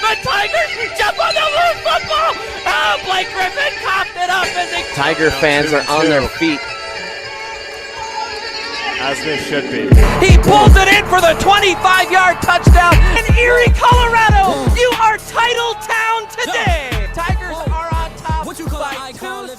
good Tigers. Jump on the loose football. Oh, Blake Griffin coughed it up as he... Tiger fans are on their feet. As they should be. He pulls it in for the 25-yard touchdown. In Erie, Colorado, you are title town today. Tigers are on top by 2 scores.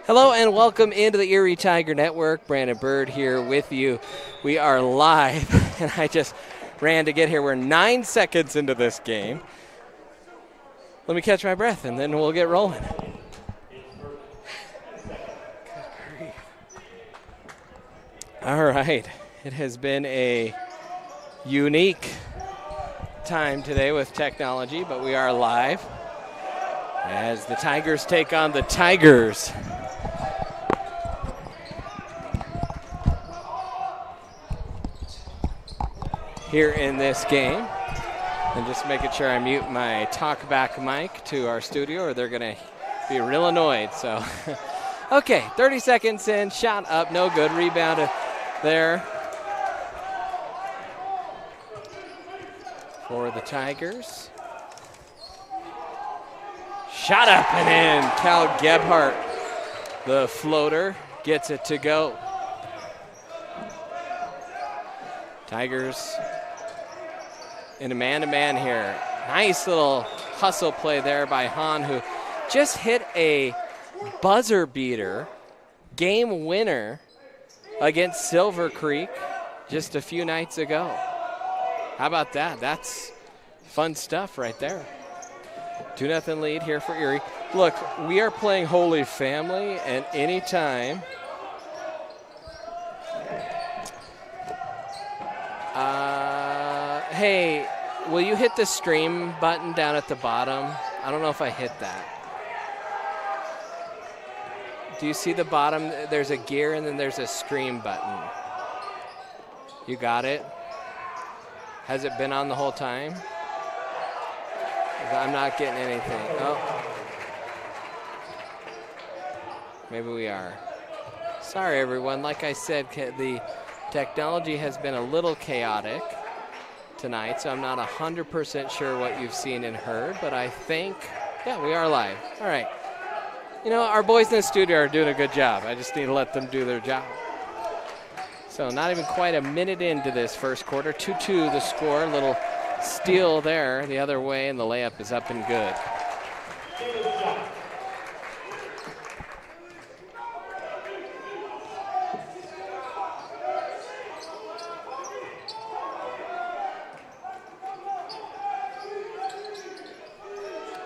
Hello and welcome into the Erie Tiger Network. Brandon Bird here with you. We are live, and I just ran to get here. We're 9 seconds into this game. Let me catch my breath, and then we'll get rolling. All right. It has been a unique time today with technology, but we are live as the Tigers take on the Tigers. Here in this game, and just making sure I mute my talkback mic to our studio or they're gonna be real annoyed. So okay, 30 seconds in, shot up, no good, rebounded there for the Tigers. Shot up and in. Cal Gebhardt, the floater, gets it to go. Tigers in a man-to-man here. Nice little hustle play there by Hahn, who just hit a buzzer beater, game winner against Silver Creek just a few nights ago. How about that? That's fun stuff right there. 2-0 lead here for Erie. Look, we are playing Holy Family, and anytime hey, will you hit the stream button down at the bottom? I don't know if I hit that. Do you see the bottom? There's a gear and then there's a stream button. You got it? Has it been on the whole time? I'm not getting anything. Oh. Maybe we are. Sorry, everyone. Like I said, the technology has been a little chaotic tonight, so I'm not 100% sure what you've seen and heard, but I think, yeah, we are live. All right. You know, our boys in the studio are doing a good job. I just need to let them do their job. So not even quite a minute into this first quarter. 2-2 the score. A little steal there the other way, and the layup is up and good.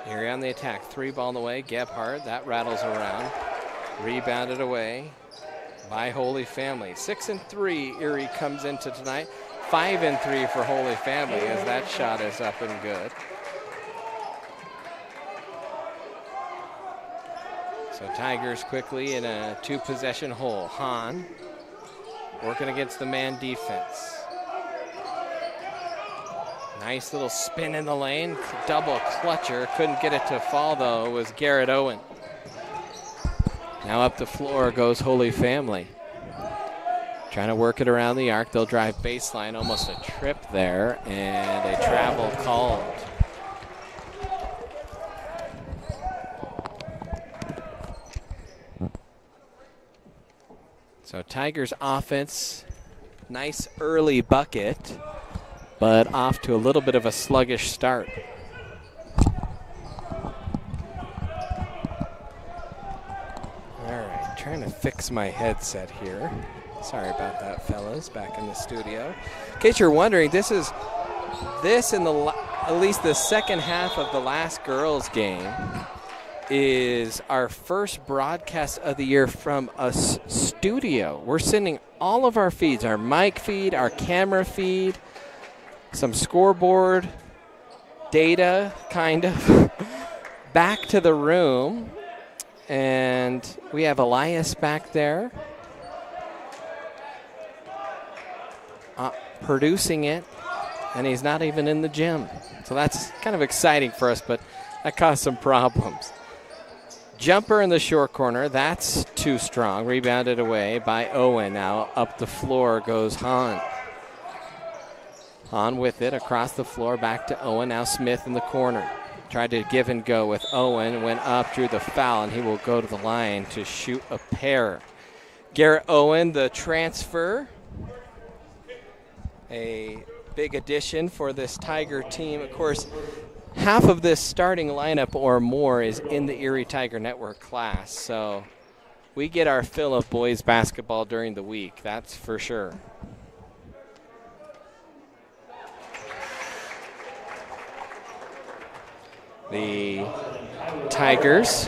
Erie on the attack, 3 ball in the way. Gebhardt, that rattles around. Rebounded away by Holy Family. 6-3 Erie comes into tonight. 5-3 for Holy Family as that shot is up and good. So Tigers quickly in a 2-possession hole. Hahn working against the man defense. Nice little spin in the lane, double clutcher. Couldn't get it to fall though, it was Garrett Owen. Now up the floor goes Holy Family. Trying to work it around the arc. They'll drive baseline, almost a trip there, and a travel called. So Tigers offense, nice early bucket, but off to a little bit of a sluggish start. All right, trying to fix my headset here. Sorry about that, fellas, back in the studio. In case you're wondering, this in at least the second half of the last girls game is our first broadcast of the year from a studio. We're sending all of our feeds, our mic feed, our camera feed, some scoreboard data, kind of, back to the room. And we have Elias back there producing it, and he's not even in the gym. So that's kind of exciting for us, but That caused some problems. Jumper in the short corner. That's too strong. Rebounded away by Owen. Now up the floor goes Hahn. Hahn with it across the floor. Back to Owen. Now Smith in the corner. Tried to give and go with Owen. Went up, drew the foul, and he will go to the line to shoot a pair. Garrett Owen, the transfer. A big addition for this Tiger team. Of course, half of this starting lineup or more is in the Erie Tiger Network class. So we get our fill of boys basketball during the week, that's for sure. The Tigers,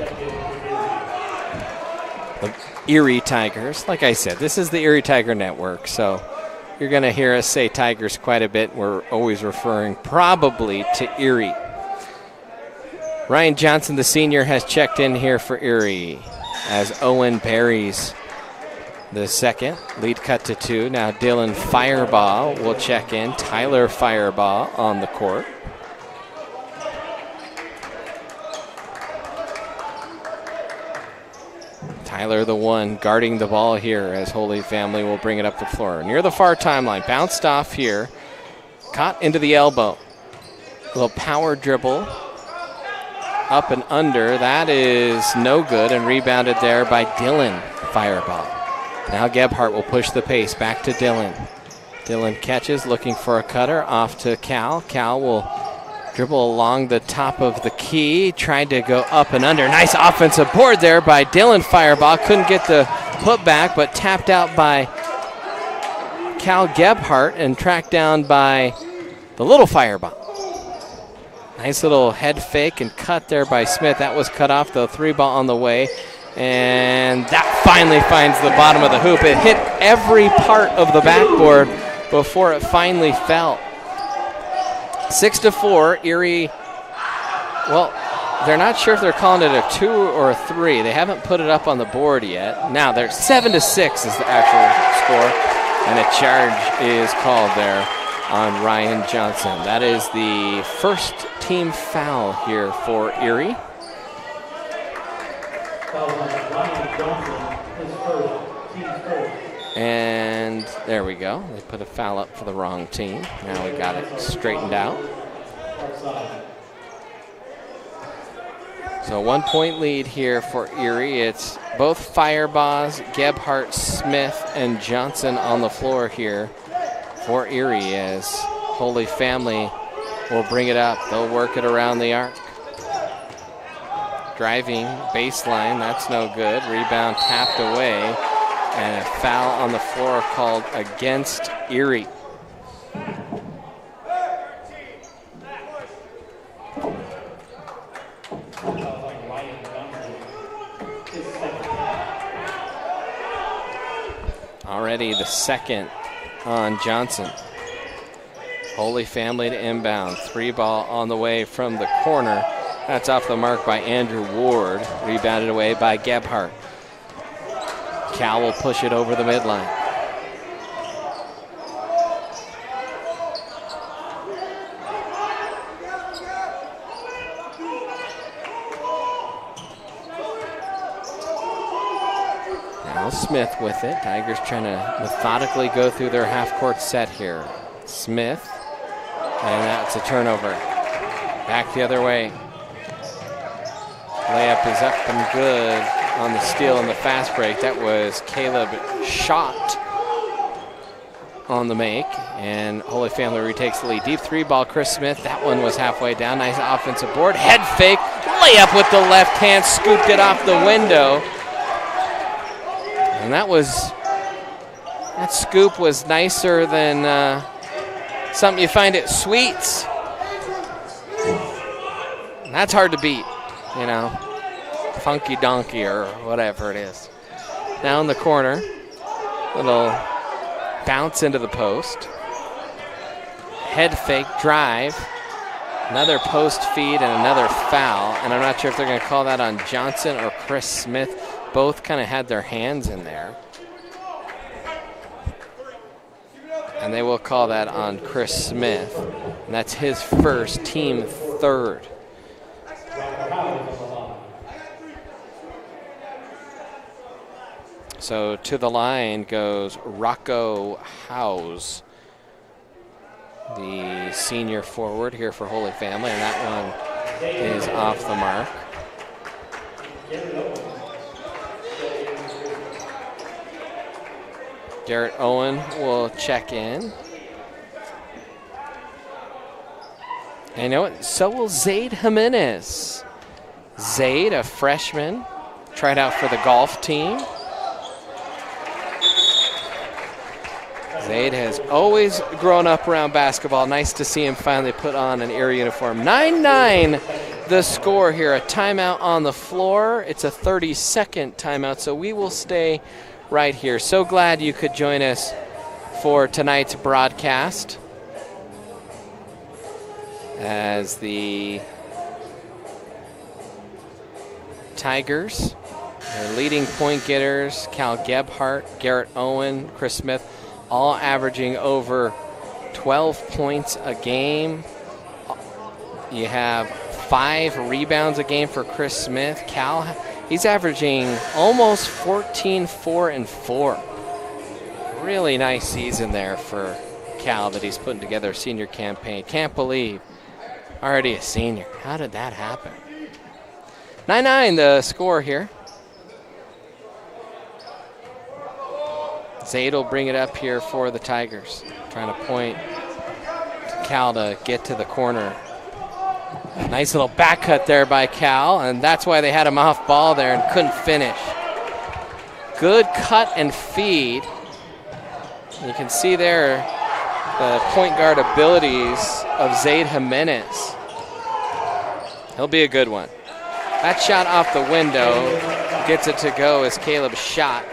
the Erie Tigers, like I said, this is the Erie Tiger Network, so you're going to hear us say Tigers quite a bit. We're always referring probably to Erie. Ryan Johnson, the senior, has checked in here for Erie as Owen buries the second. Lead cut to 2. Now Dylan Firebaugh will check in. Tyler Firebaugh on the court. Tyler, the one guarding the ball here as Holy Family will bring it up the floor. Near the far timeline, bounced off here, caught into the elbow. A little power dribble, up and under. That is no good, and rebounded there by Dylan Firebaugh. Now Gebhardt will push the pace, back to Dylan. Dylan catches, looking for a cutter, off to Cal. Cal will dribble along the top of the key, tried to go up and under. Nice offensive board there by Dylan Firebaugh. Couldn't get the putback, but tapped out by Cal Gebhardt and tracked down by the little Firebaugh. Nice little head fake and cut there by Smith. That was cut off, the 3-ball on the way. And that finally finds the bottom of the hoop. It hit every part of the backboard before it finally fell. 6-4, Erie, well, they're not sure if they're calling it a 2 or a 3. They haven't put it up on the board yet. Now they're 7-6 is the actual score, and a charge is called there on Ryan Johnson. That is the first team foul here for Erie. And there we go. They put a foul up for the wrong team. Now we got it straightened out. So 1-point lead here for Erie. It's both Firebaughs, Gebhardt, Smith, and Johnson on the floor here for Erie as Holy Family will bring it up. They'll work it around the arc. Driving baseline, that's no good. Rebound tapped away. And a foul on the floor called against Erie. Already the second on Johnson. Holy Family to inbound. 3-ball on the way from the corner. That's off the mark by Andrew Ward. Rebounded away by Gebhardt. Cal will push it over the midline. Now Smith with it. Tigers trying to methodically go through their half-court set here. Smith, and that's a turnover. Back the other way. Layup is up and good on the steal and the fast break. That was Caleb Schott on the make, and Holy Family retakes the lead. Deep 3-ball, Chris Smith. That one was halfway down. Nice offensive board. Head fake, layup with the left hand, scooped it off the window. And that scoop was nicer than something you find at Sweets. And that's hard to beat, you know. Funky Donkey or whatever it is. Now in the corner, little bounce into the post. Head fake drive. Another post feed and another foul. And I'm not sure if they're going to call that on Johnson or Chris Smith. Both kind of had their hands in there. And they will call that on Chris Smith. And that's his first, team third. So to the line goes Rocco Howes, the senior forward here for Holy Family, and that one is off the mark. Garrett Owen will check in. And you know what? So will Zaid Jimenez. Zaid, a freshman, tried out for the golf team. Zaid has always grown up around basketball. Nice to see him finally put on an Erie uniform. 9-9 the score here. A timeout on the floor. It's a 30-second timeout, so we will stay right here. So glad you could join us for tonight's broadcast as the Tigers, their leading point getters, Cal Gebhardt, Garrett Owen, Chris Smith, all averaging over 12 points a game. You have 5 rebounds a game for Chris Smith. Cal, he's averaging almost 14, 4, and 4. Really nice season there for Cal that he's putting together a senior campaign. Can't believe already a senior. How did that happen? 9-9 the score here. Zaid will bring it up here for the Tigers. Trying to point to Cal to get to the corner. Nice little back cut there by Cal, and that's why they had him off ball there and couldn't finish. Good cut and feed. You can see there the point guard abilities of Zaid Jimenez. He'll be a good one. That shot off the window gets it to go as Caleb's shot.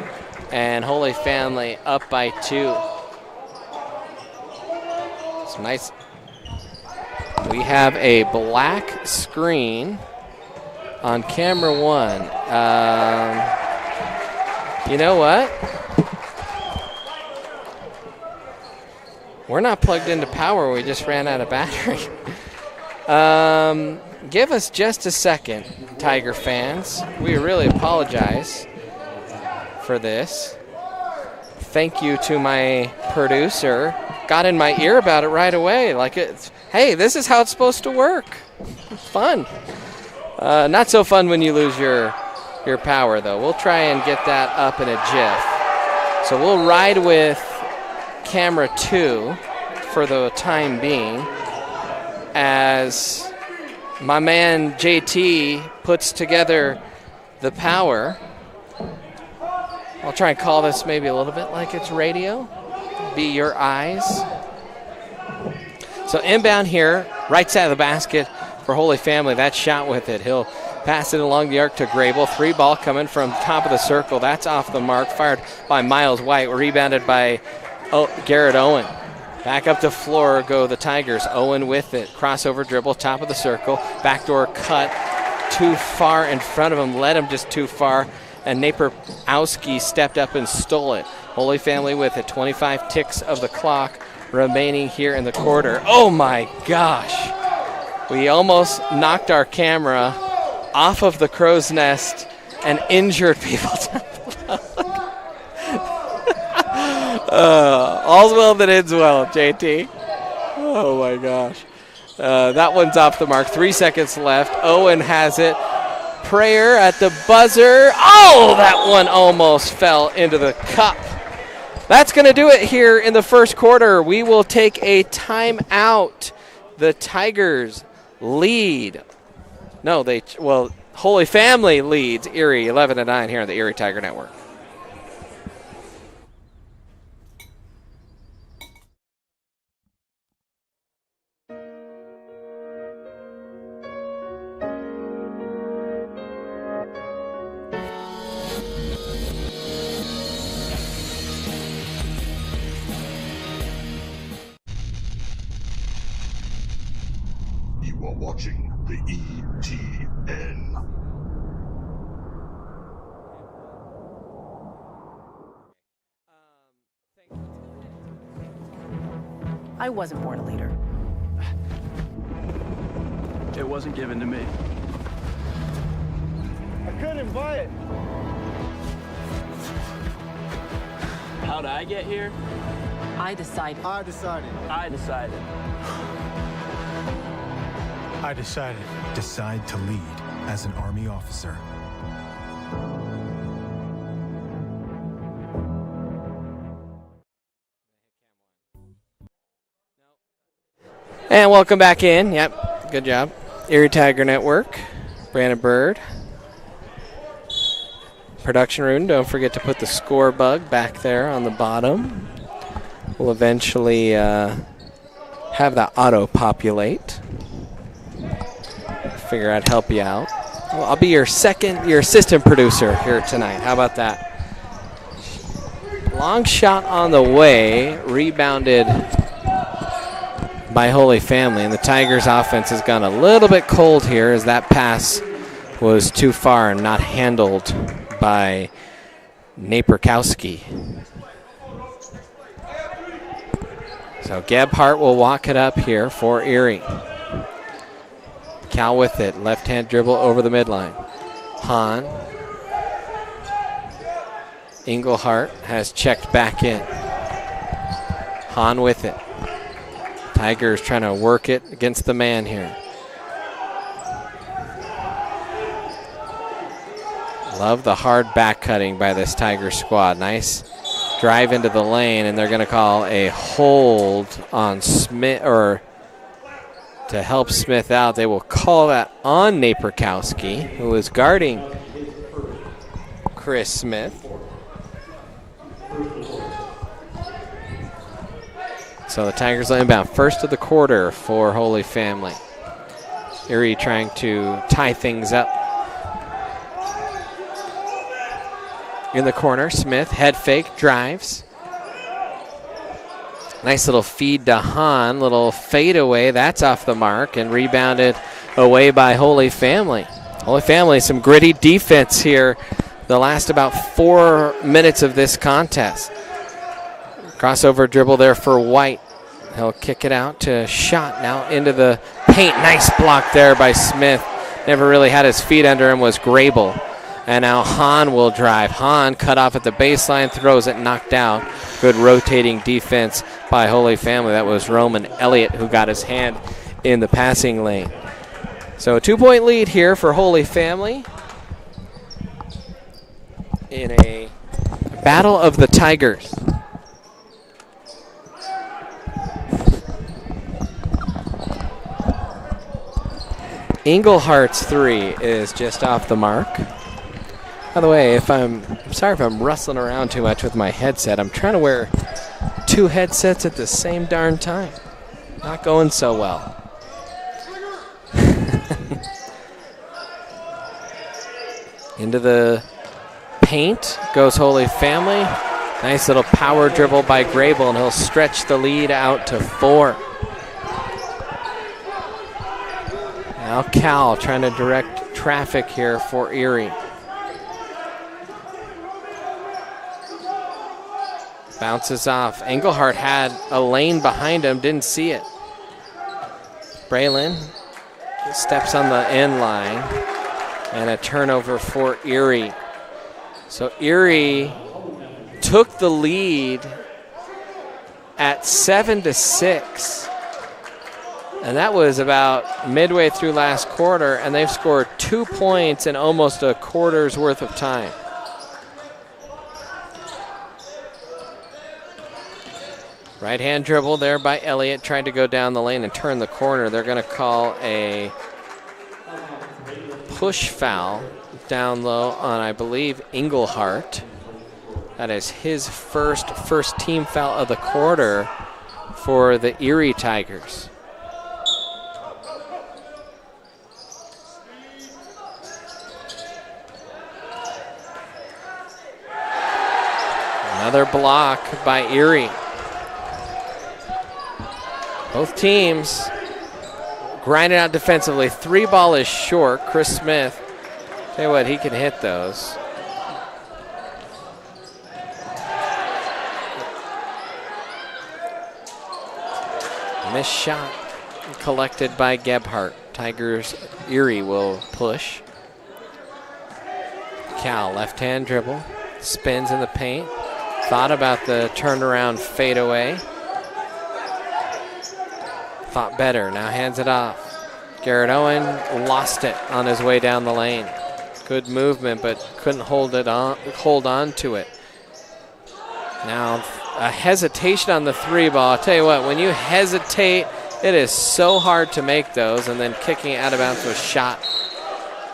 And Holy Family up by 2. It's nice. We have a black screen on camera 1. You know what? We're not plugged into power. We just ran out of battery. Give us just a second, Tiger fans. We really apologize for this. Thank you to my producer. Got in my ear about it right away. Like, it's, hey, this is how it's supposed to work. Fun. Not so fun when you lose your power, though. We'll try and get that up in a jiff. So we'll ride with camera 2 for the time being as my man JT puts together the power. I'll try and call this maybe a little bit like it's radio. Be your eyes. So inbound here, right side of the basket for Holy Family. That shot with it. He'll pass it along the arc to Grable. 3 ball coming from top of the circle. That's off the mark. Fired by Miles White. Rebounded by Garrett Owen. Back up the floor go the Tigers. Owen with it. Crossover dribble, top of the circle. Backdoor cut. Too far in front of him. Led him just too far. And Naperowski stepped up and stole it. Holy Family with it. 25 ticks of the clock remaining here in the quarter. Oh my gosh. We almost knocked our camera off of the crow's nest and injured people. All's well that ends well, JT. Oh my gosh. That one's off the mark. 3 seconds left. Owen has it. Prayer at the buzzer. Oh, that one almost fell into the cup. That's going to do it here in the first quarter. We will take a timeout. The Tigers lead. Holy Family leads Erie 11-9 here on the Erie Tiger Network. You are watching the ETN. I wasn't born a leader. It wasn't given to me. I couldn't buy it. How'd I get here? I decided. I decided. I decided. Decide to lead as an Army officer. And welcome back in. Yep, good job. Erie Tiger Network, Brandon Bird. Production room, don't forget to put the score bug back there on the bottom. We'll eventually have that auto-populate. Figure I'd help you out. Well, I'll be your assistant producer here tonight. How about that? Long shot on the way, rebounded by Holy Family, and the Tigers offense has gone a little bit cold here as that pass was too far and not handled by Naperkowski. So Gebhardt will walk it up here for Erie. Cal with it, left-hand dribble over the midline. Hahn. Engelhardt has checked back in. Hahn with it. Tigers trying to work it against the man here. Love the hard back cutting by this Tiger squad. Nice drive into the lane, and they're going to call a hold on Smith, or to help Smith out. They will call that on Naperkowski, who is guarding Chris Smith. So the Tigers will inbound first of the quarter for Holy Family. Erie trying to tie things up. In the corner, Smith, head fake, drives. Nice little feed to Hahn, little fadeaway, that's off the mark, and rebounded away by Holy Family. Holy Family, some gritty defense here the last about 4 minutes of this contest. Crossover dribble there for White. He'll kick it out to Schott now into the paint. Nice block there by Smith. Never really had his feet under him was Grable. And now Hahn will drive. Hahn cut off at the baseline, throws it, knocked out. Good rotating defense by Holy Family. That was Roman Elliott who got his hand in the passing lane. So a 2-point lead here for Holy Family in a battle of the Tigers. Engelhardt's three is just off the mark. By the way, I'm sorry if I'm rustling around too much with my headset. I'm trying to wear 2 headsets at the same darn time. Not going so well. Into the paint goes Holy Family. Nice little power dribble by Grable, and he'll stretch the lead out to 4. Now Cal trying to direct traffic here for Erie. Bounces off. Engelhardt had a lane behind him, didn't see it. Braylon steps on the end line, and a turnover for Erie. So Erie took the lead at 7-6. And that was about midway through last quarter, and they've scored 2 points in almost a quarter's worth of time. Right-hand dribble there by Elliott, trying to go down the lane and turn the corner. They're going to call a push foul down low on, I believe, Engelhardt. That is his first team foul of the quarter for the Erie Tigers. Another block by Erie. Both teams grinding out defensively. 3 ball is short. Chris Smith, tell you what, he can hit those. Missed shot collected by Gebhardt. Tigers, Erie will push. Cal, left-hand dribble. Spins in the paint. Thought about the turnaround fadeaway. Thought better, now hands it off. Garrett Owen lost it on his way down the lane. Good movement, but couldn't hold on to it. Now a hesitation on the 3 ball. I'll tell you what, when you hesitate, it is so hard to make those, and then kicking it out of bounds was shot.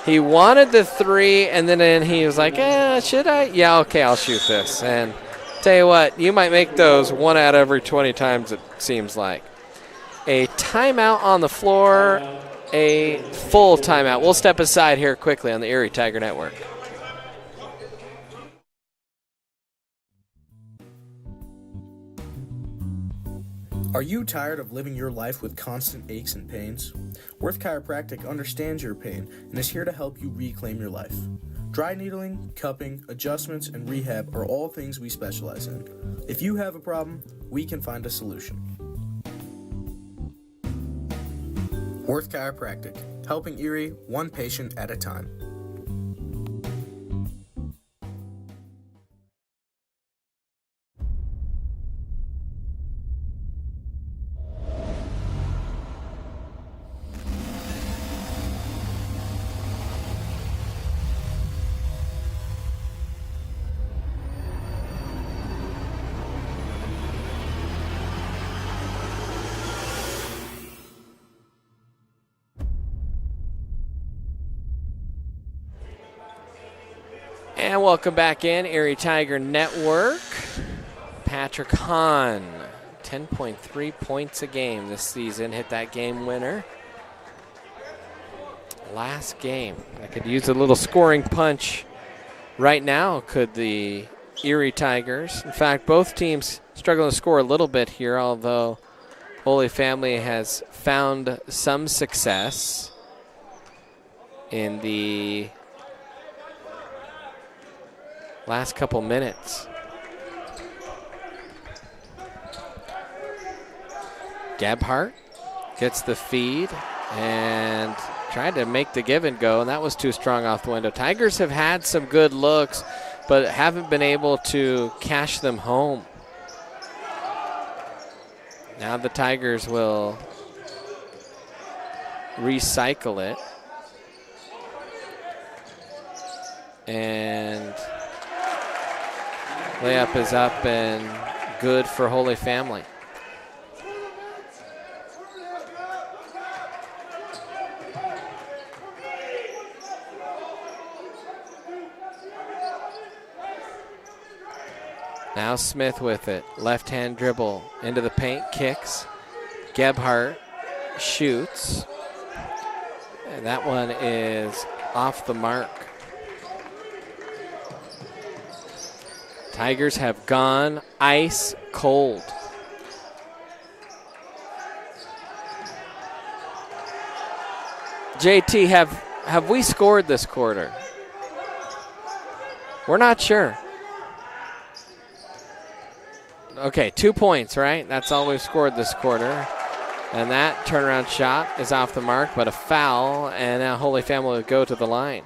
He wanted the 3, and then he was like, should I? Yeah, okay, I'll shoot this. And tell you what, you might make those 1 out of every 20 times, it seems like. A timeout on the floor, a full timeout. We'll step aside here quickly on the Erie Tiger Network. Are you tired of living your life with constant aches and pains? Worth Chiropractic understands your pain and is here to help you reclaim your life. Dry needling, cupping, adjustments, and rehab are all things we specialize in. If you have a problem, we can find a solution. Worth Chiropractic, helping Erie one patient at a time. And welcome back in, Erie Tiger Network. Patrick Hahn, 10.3 points a game this season, hit that game winner. Last game. I could use a little scoring punch right now, could the Erie Tigers. In fact, both teams struggling to score a little bit here, although Holy Family has found some success in the last couple minutes. Gebhardt gets the feed and tried to make the give and go, and that was too strong off the window. Tigers have had some good looks, but haven't been able to cash them home. Now the Tigers will recycle it. And layup is up and good for Holy Family. Now Smith with it. Left hand dribble into the paint, kicks. Gebhardt shoots. And that one is off the mark. Tigers have gone ice cold. JT, have we scored this quarter? We're not sure. Okay, 2 points, right? That's all we've scored this quarter. And that turnaround shot is off the mark, but a foul, and now Holy Family will go to the line.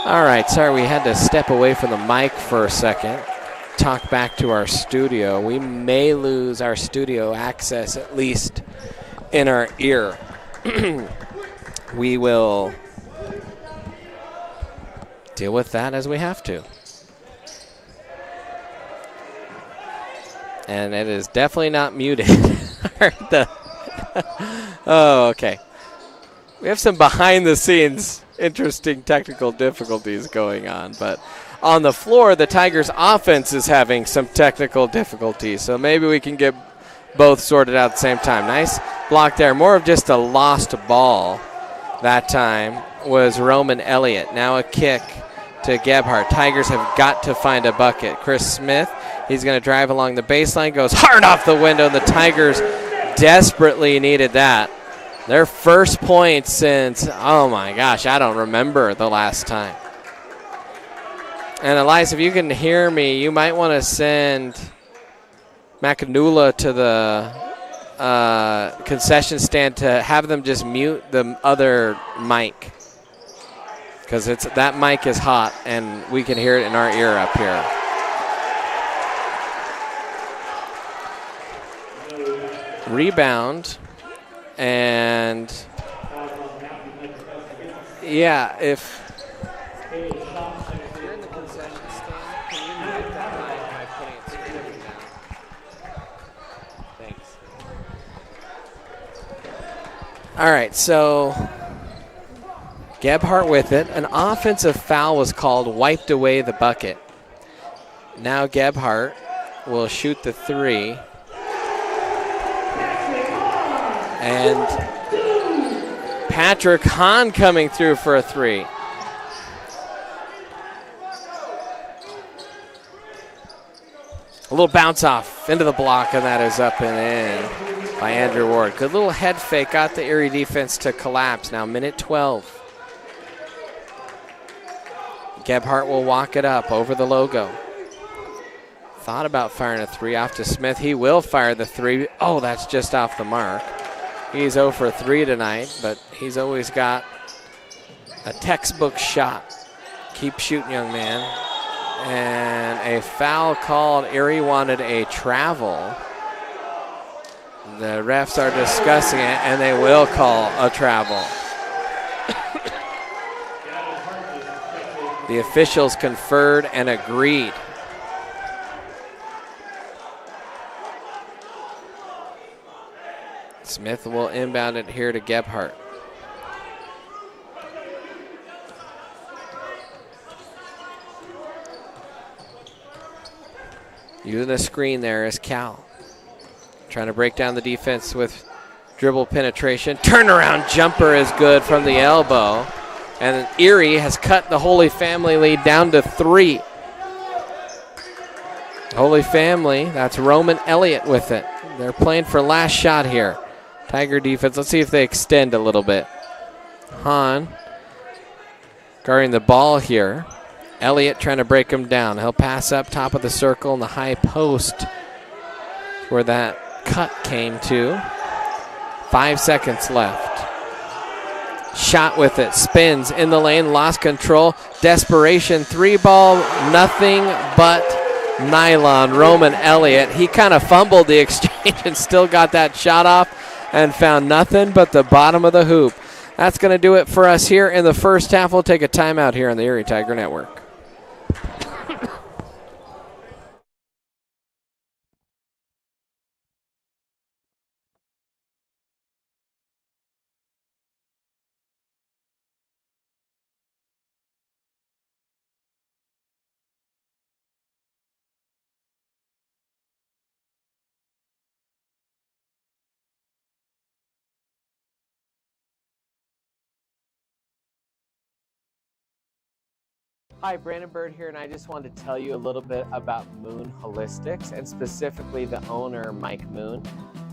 All right, sorry, we had to step away from the mic for a second. Talk back to our studio. We may lose our studio access, at least in our ear. We will deal with that as we have to. And it is definitely not muted. Oh, okay. We have some behind-the-scenes interesting technical difficulties going on. But on the floor, the Tigers' offense is having some technical difficulties. So maybe we can get both sorted out at the same time. Nice block there. More of just a lost ball that time was Roman Elliott. Now a kick to Gebhardt. Tigers have got to find a bucket. Chris Smith, he's going to drive along the baseline, goes hard off the window, and the Tigers desperately needed that. Their first point since, oh my gosh, I don't remember the last time. And Elias, if you can hear me, you might want to send McAnula to the concession stand to have them just mute the other mic, because that mic is hot and we can hear it in our ear up here. Rebound, and yeah, if you're in the concession stand, can you mute that mic by putting it straight down? Thanks. All right, so Gebhardt with it. An offensive foul was called, wiped away the bucket. Now Gebhardt will shoot the three. And Patrick Hahn coming through for a three. A little bounce off into the block, and that is up and in by Andrew Ward. Good little head fake, got the Erie defense to collapse. Now minute 12. Gebhardt will walk it up over the logo. Thought about firing a three off to Smith. He will fire the three. Oh, that's just off the mark. He's 0 for 3 tonight, but he's always got a textbook shot. Keep shooting, young man. And a foul called. Erie wanted a travel. The refs are discussing it, and they will call a travel. The officials conferred and agreed. Smith will inbound it here to Gebhardt. Using a screen there is Cal. Trying to break down the defense with dribble penetration. Turnaround jumper is good from the elbow. And Erie has cut the Holy Family lead down to 3. Holy Family, that's Roman Elliott with it. They're playing for last shot here. Tiger defense, let's see if they extend a little bit. Hahn guarding the ball here. Elliott trying to break him down. He'll pass up top of the circle in the high post where that cut came to. 5 seconds left. Shot with it, spins in the lane, lost control. Desperation, 3-ball, nothing but nylon. Roman Elliott, he kind of fumbled the exchange and still got that shot off and found nothing but the bottom of the hoop. That's going to do it for us here in the first half. We'll take a timeout here on the Erie Tiger Network. Hi, Brandon Bird here, and I just wanted to tell you a little bit about Moon Holistics, and specifically the owner, Mike Moon.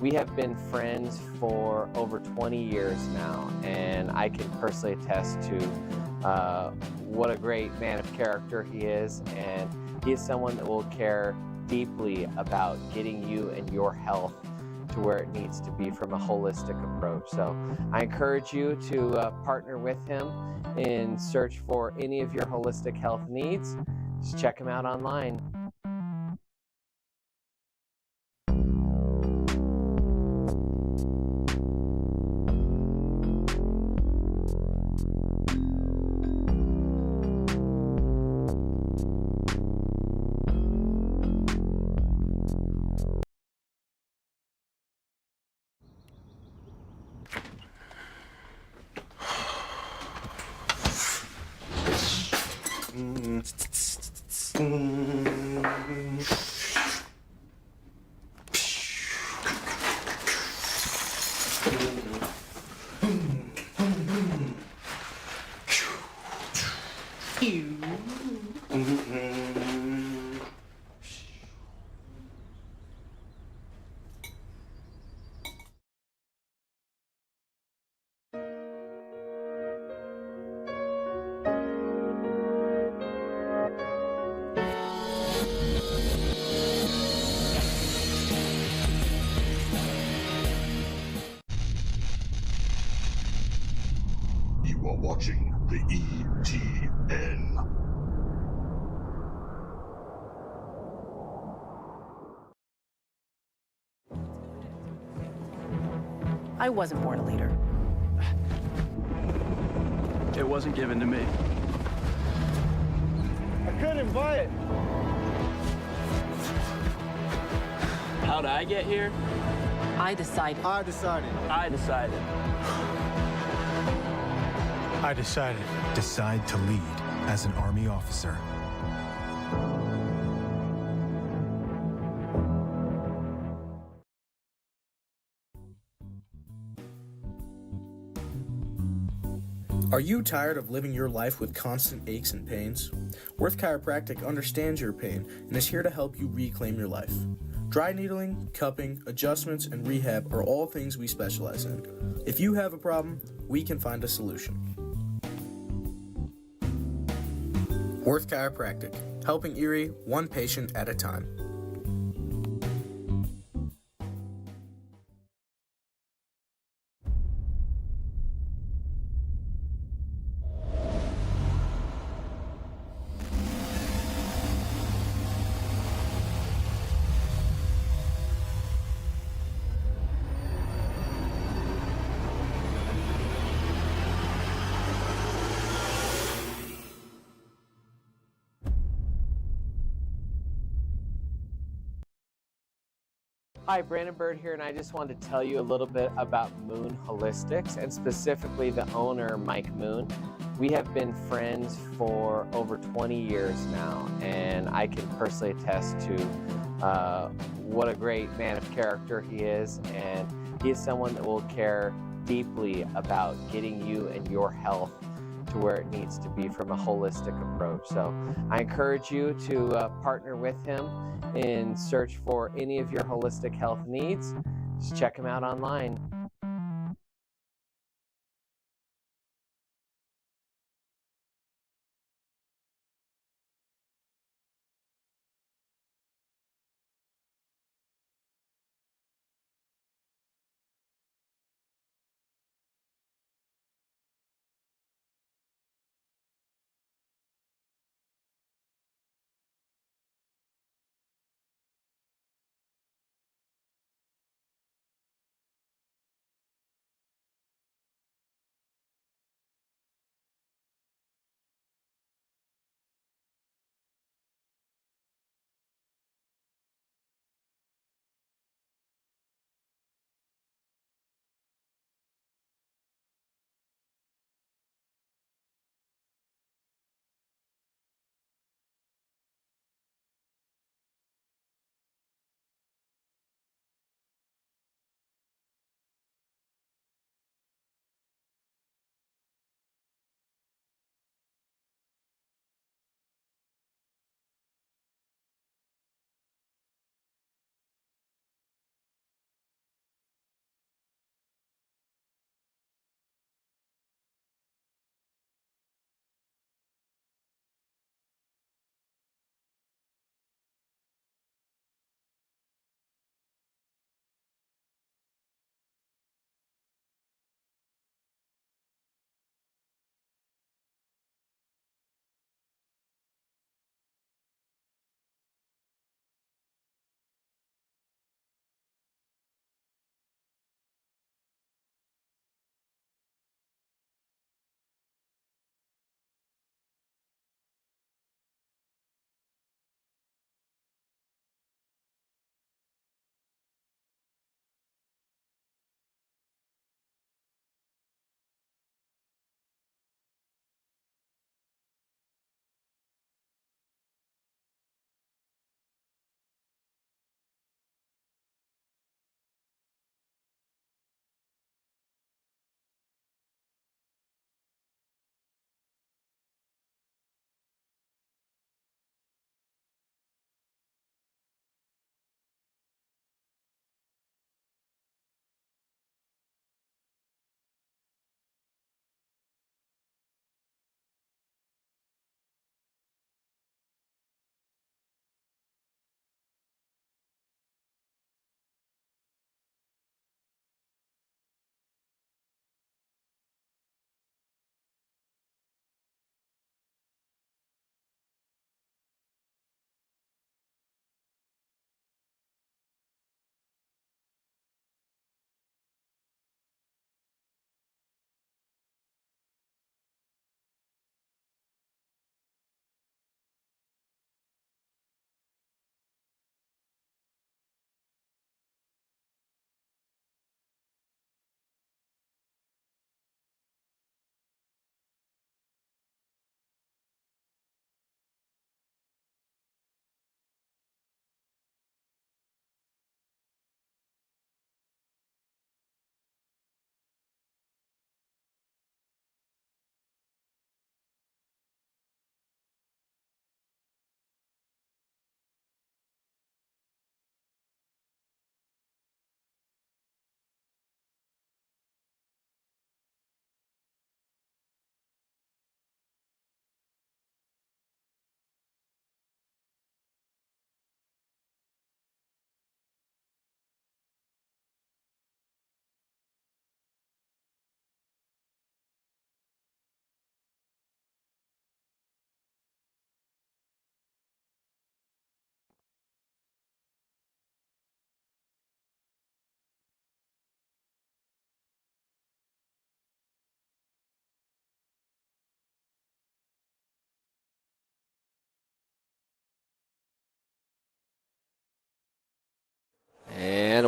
We have been friends for over 20 years now, and I can personally attest to what a great man of character he is, and he is someone that will care deeply about getting you and your health to where it needs to be from a holistic approach. So I encourage you to partner with him in search for any of your holistic health needs. Just check him out online. You are watching the ETN. I wasn't born a leader. It wasn't given to me. I couldn't buy it. How'd I get here? I decided. I decided. I decided. I decided. Decide to lead as an Army officer. Are you tired of living your life with constant aches and pains? Worth Chiropractic understands your pain and is here to help you reclaim your life. Dry needling, cupping, adjustments, and rehab are all things we specialize in. If you have a problem, we can find a solution. Worth Chiropractic, helping Erie one patient at a time. Hi, Brandon Bird here, and I just wanted to tell you a little bit about Moon Holistics, and specifically the owner, Mike Moon. We have been friends for over 20 years now, and I can personally attest to what a great man of character he is, and he is someone that will care deeply about getting you and your health to where it needs to be from a holistic approach. So I encourage you to partner with him in search for any of your holistic health needs. Just check him out online.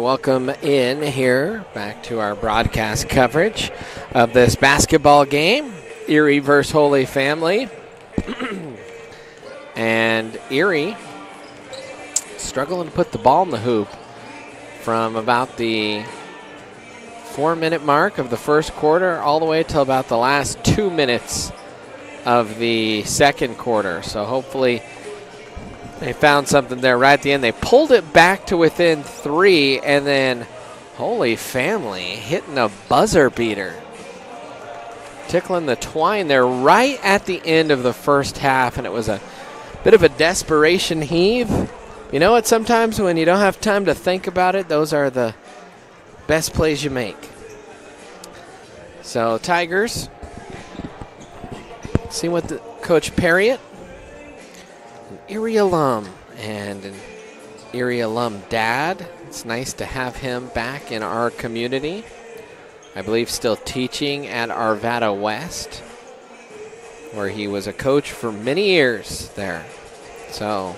welcome in here back to our broadcast coverage of this basketball game, Erie versus Holy Family. And Erie struggling to put the ball in the hoop from about the 4-minute mark of the first quarter all the way till about the last 2 minutes of the second quarter. So hopefully they found something there right at the end. They pulled it back to within 3, and then Holy Family hitting a buzzer beater. Tickling the twine there right at the end of the first half, and it was a bit of a desperation heave. You know what, sometimes when you don't have time to think about it, those are the best plays you make. So Tigers, see what the Coach Perriott, an Erie alum and an Erie alum dad. It's nice to have him back in our community. I believe still teaching at Arvada West, where he was a coach for many years there. So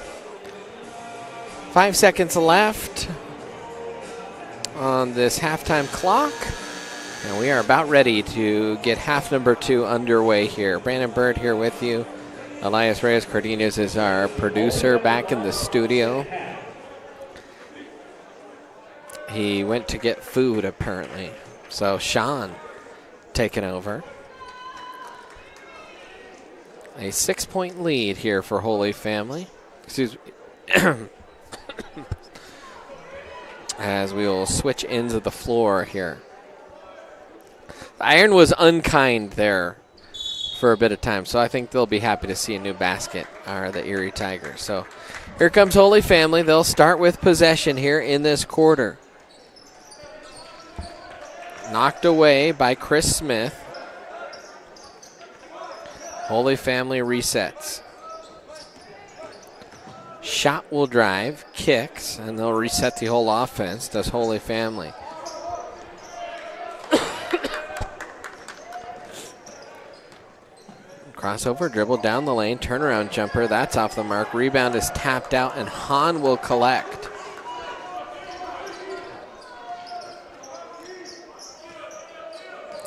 5 seconds left on this halftime clock, and we are about ready to get half number 2 underway here. Brandon Bird here with you. Elias Reyes Cardenas is our producer back in the studio. He went to get food apparently. So Sean taking over. A 6-point lead here for Holy Family. Excuse me. As we will switch ends of the floor here. The iron was unkind there for a bit of time, so I think they'll be happy to see a new basket, are the Erie Tigers. So here comes Holy Family. They'll start with possession here in this quarter. Knocked away by Chris Smith. Holy Family resets. Shot will drive, kicks, and they'll reset the whole offense, does Holy Family. Crossover, dribble down the lane, turnaround jumper, that's off the mark. Rebound is tapped out, and Hahn will collect.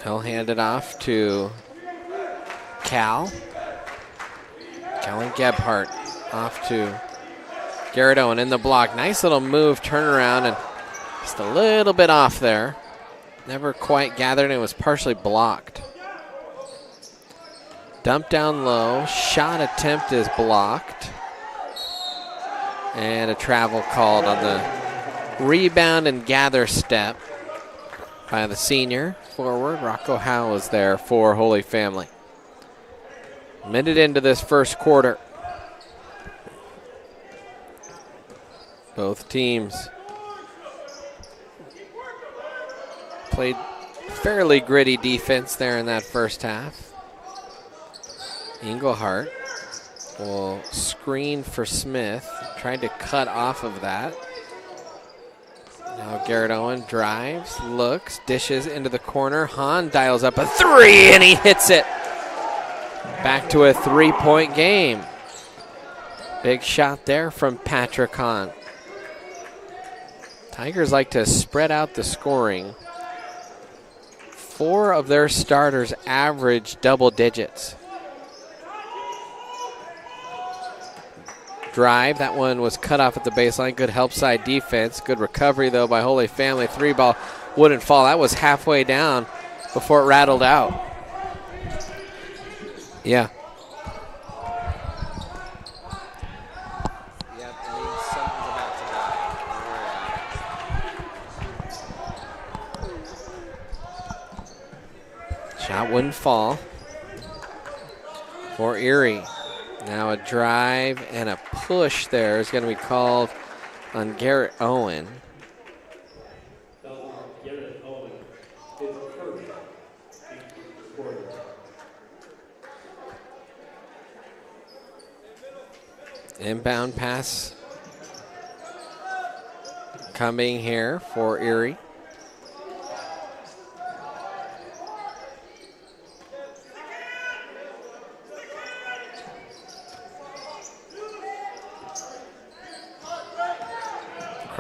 He'll hand it off to Cal. Callan Gebhardt off to Garrett Owen in the block. Nice little move, turnaround, and just a little bit off there. Never quite gathered, and it was partially blocked. Dump down low. Shot attempt is blocked. And a travel called on the rebound and gather step by the senior forward. Rocco Howe was there for Holy Family. Minute into this first quarter. Both teams played fairly gritty defense there in that first half. Engelhardt will screen for Smith. Tried to cut off of that. Now Garrett Owen drives, looks, dishes into the corner. Hahn dials up a 3, and he hits it. Back to a 3-point game. Big shot there from Patrick Hahn. Tigers like to spread out the scoring. 4 of their starters average double digits. Drive, that one was cut off at the baseline. Good help side defense. Good recovery, though, by Holy Family. 3-ball wouldn't fall. That was halfway down before it rattled out. Yeah. Yep, I mean, something's about to die. Shot wouldn't fall for Erie. Now a drive and a push there is going to be called on Garrett Owen. Inbound pass coming here for Erie.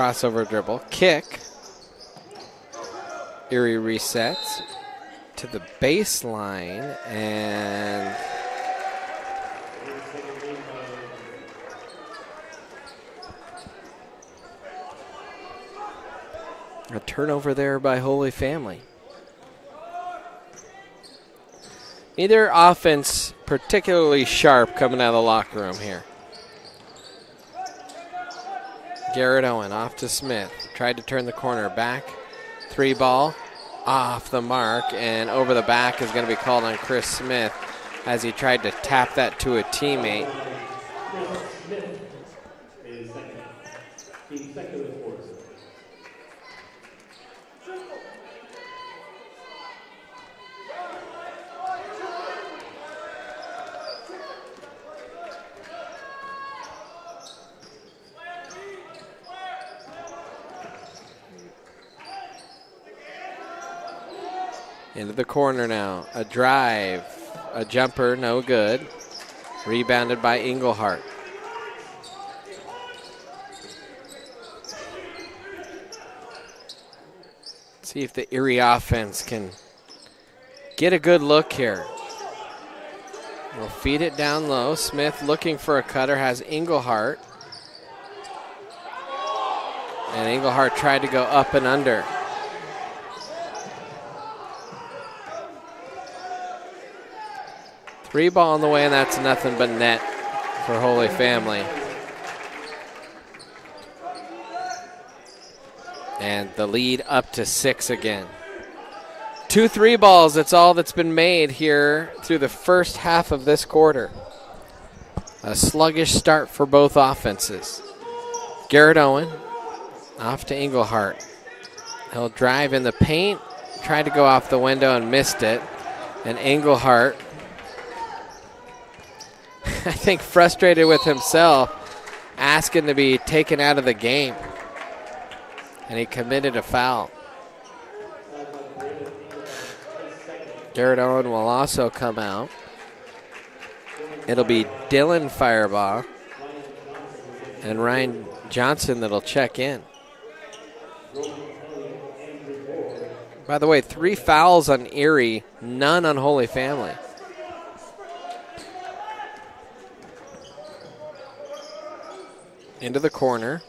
Crossover dribble, kick, Erie resets to the baseline, and a turnover there by Holy Family. Neither offense particularly sharp coming out of the locker room here. Garrett Owen off to Smith. Tried to turn the corner back. 3 ball off the mark, and over the back is going to be called on Chris Smith as he tried to tap that to a teammate. Into the corner now. A drive, a jumper, no good. Rebounded by Englehart. See if the Erie offense can get a good look here. We'll feed it down low. Smith looking for a cutter, has Englehart. And Englehart tried to go up and under. Three ball on the way, and that's nothing but net for Holy Family. And the lead up to 6 again. 2 3 balls, that's all that's been made here through the first half of this quarter. A sluggish start for both offenses. Garrett Owen off to Englehart. He'll drive in the paint, tried to go off the window and missed it. And Englehart, I think frustrated with himself, asking to be taken out of the game. And he committed a foul. Garrett Owen will also come out. It'll be Dylan Firebaugh and Ryan Johnson that'll check in. By the way, 3 fouls on Erie, none on Holy Family. Into the corner.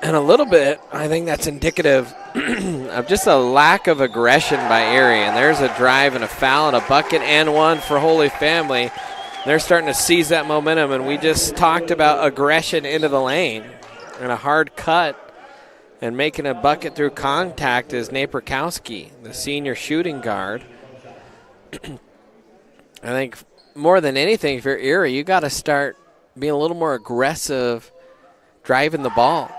And a little bit, I think that's indicative of just a lack of aggression by Erie. And there's a drive and a foul and a bucket and one for Holy Family. They're starting to seize that momentum, and we just talked about aggression into the lane. And a hard cut and making a bucket through contact is Naperkowski, the senior shooting guard. I think more than anything, if you're Erie, you got to start being a little more aggressive driving the ball.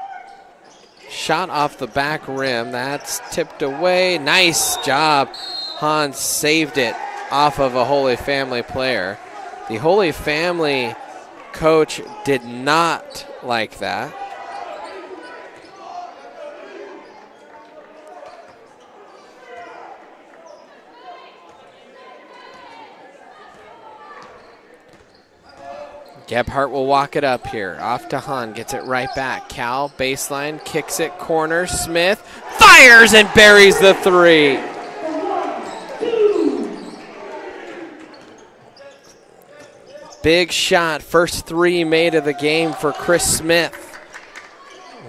Shot off the back rim. That's tipped away. Nice job. Hans saved it off of a Holy Family player. The Holy Family coach did not like that. Gebhardt will walk it up here. Off to Hahn, gets it right back. Cal, baseline, kicks it, corner. Smith fires and buries the 3. Big shot, first 3 made of the game for Chris Smith,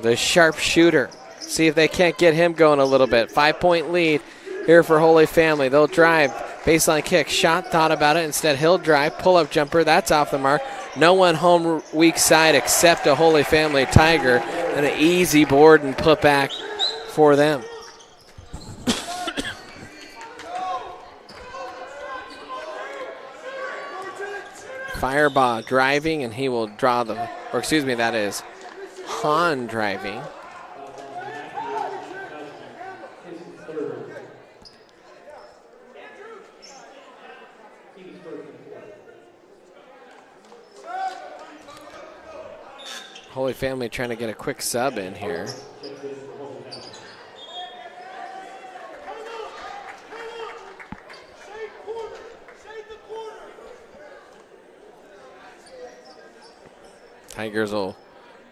the sharp shooter. See if they can't get him going a little bit. 5-point lead here for Holy Family. They'll drive, baseline kick, shot, thought about it. Instead, he'll drive, pull-up jumper, that's off the mark. No one home weak side except a Holy Family Tiger, and an easy board and put back for them. Firebaugh driving, and he will draw the, or excuse me, that is Hahn driving. Holy Family trying to get a quick sub in here. Tigers will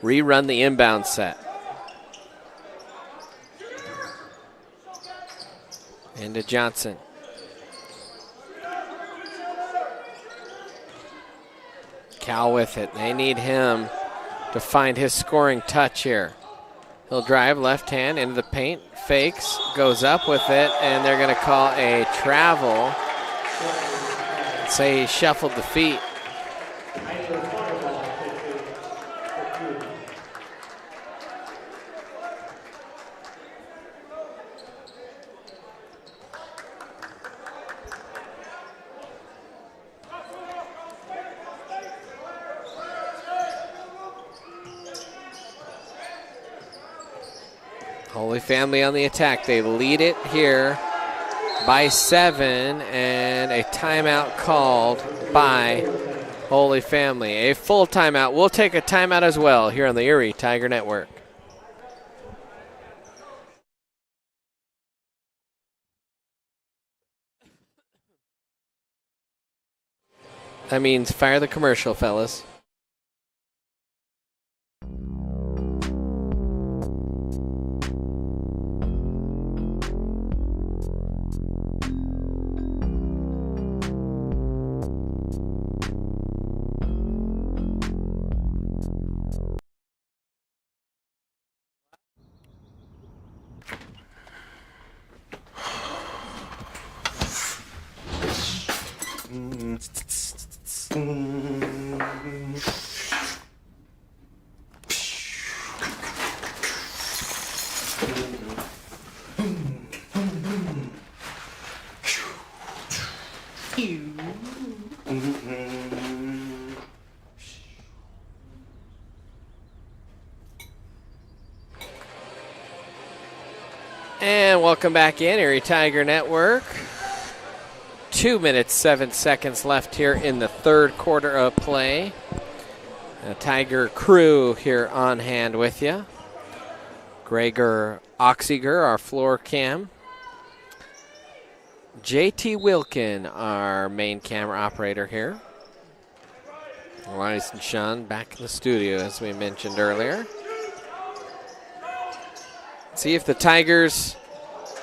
rerun the inbound set. Into Johnson. Cal with it. They need him to find his scoring touch here. He'll drive left hand into the paint, fakes, goes up with it, and they're going to call a travel. Say he shuffled the feet. Holy Family on the attack. They lead it here by 7, and a timeout called by Holy Family. A full timeout. We'll take a timeout as well here on the Erie Tiger Network. That means fire the commercial, fellas. And welcome back in, Erie Tiger Network. 2 minutes, 7 seconds left here in the third quarter of play. The Tiger crew here on hand with you. Gregor Oxiger, our floor cam. JT Wilkin, our main camera operator here. Elias and Sean back in the studio, as we mentioned earlier. See if the Tigers,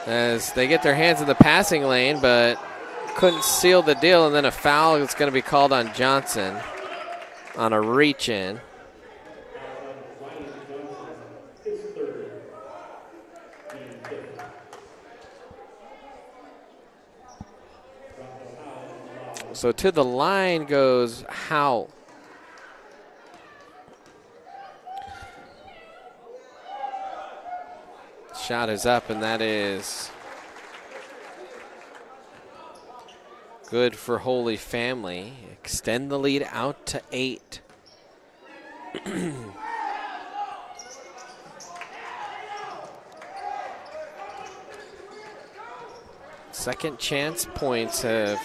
as they get their hands in the passing lane, but couldn't seal the deal, and then a foul is going to be called on Johnson on a reach-in. So to the line goes Howell. Shot is up, and that is good for Holy Family. Extend the lead out to 8. Second chance points have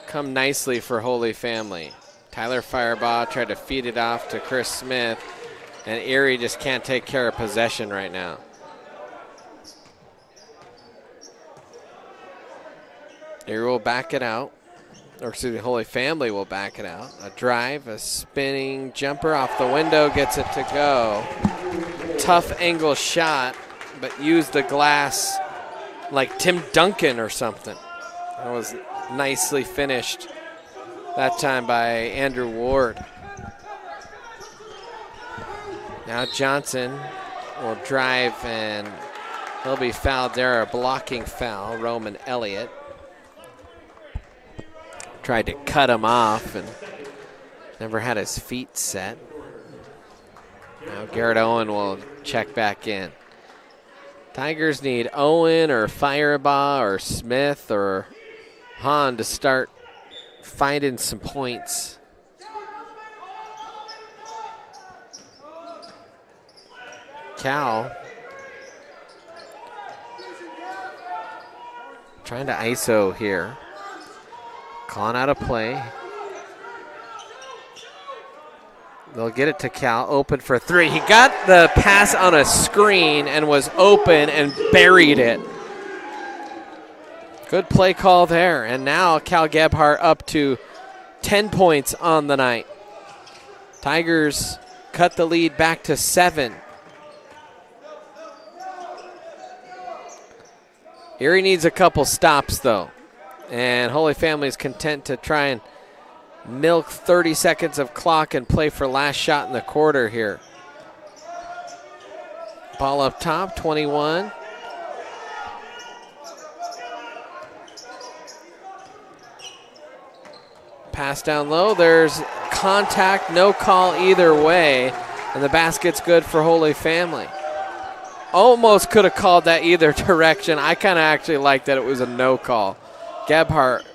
come nicely for Holy Family. Tyler Firebaugh tried to feed it off to Chris Smith, and Erie just can't take care of possession right now. Erie will back it out. Or excuse me, Holy Family will back it out. A drive, a spinning jumper off the window, gets it to go. Tough angle shot, but used the glass like Tim Duncan or something. That was nicely finished that time by Andrew Ward. Now Johnson will drive, and he'll be fouled there, a blocking foul, Roman Elliott. Tried to cut him off and never had his feet set. Now Garrett Owen will check back in. Tigers need Owen or Firebaugh or Smith or Hahn to start finding some points. Cal trying to ISO here. Calling out a play. They'll get it to Cal, open for 3. He got the pass on a screen and was open and buried it. Good play call there. And now Cal Gebhardt up to 10 points on the night. Tigers cut the lead back to 7. Erie needs a couple stops, though. And Holy Family is content to try and milk 30 seconds of clock and play for last shot in the quarter here. Ball up top, 21. Pass down low. There's contact, no call either way. And the basket's good for Holy Family. Almost could have called that either direction. I kind of actually like that it was a no call. Gebhardt,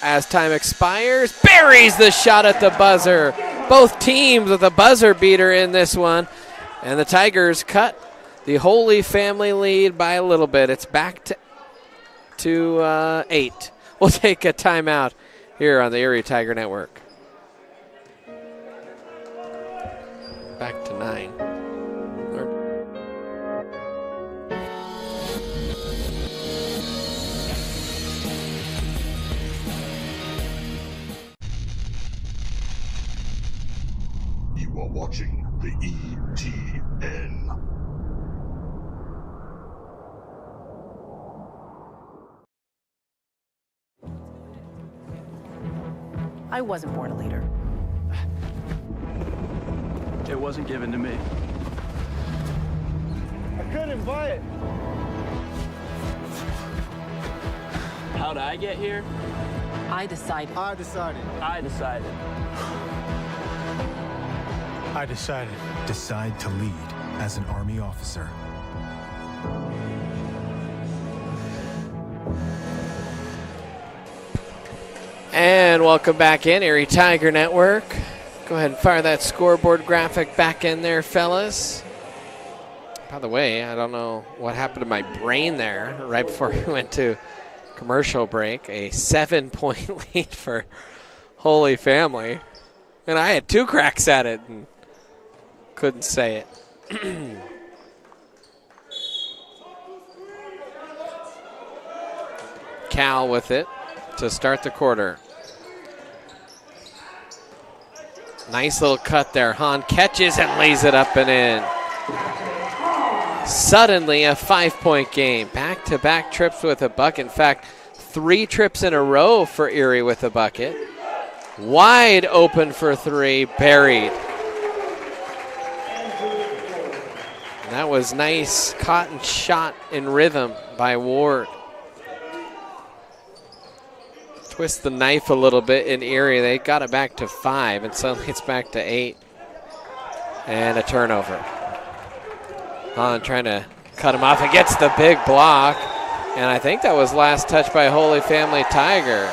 as time expires, buries the shot at the buzzer. Both teams with a buzzer beater in this one. And the Tigers cut the Holy Family lead by a little bit. It's back to 8. We'll take a timeout here on the Erie Tiger Network. Back to 9. You are watching the ETN. I wasn't born a leader. It wasn't given to me. I couldn't buy it. How'd I get here? I decided. I decided. I decided. I decided. Decide to lead as an Army officer. And welcome back in, Erie Tiger Network. Go ahead and fire that scoreboard graphic back in there, fellas. By the way, I don't know what happened to my brain there right before we went to commercial break. A 7-point lead for Holy Family. And I had 2 cracks at it and couldn't say it. Cal with it to start the quarter. Nice little cut there. Hahn catches and lays it up and in. Suddenly a 5-point game. Back-to-back trips with a bucket. In fact, 3 trips in a row for Erie with a bucket. Wide open for 3, buried. And that was nice caught and shot in rhythm by Ward. Twist the knife a little bit in Erie. They got it back to 5, and suddenly it's back to 8. And a turnover. Hahn trying to cut him off. It gets the big block. And I think that was last touch by Holy Family Tiger.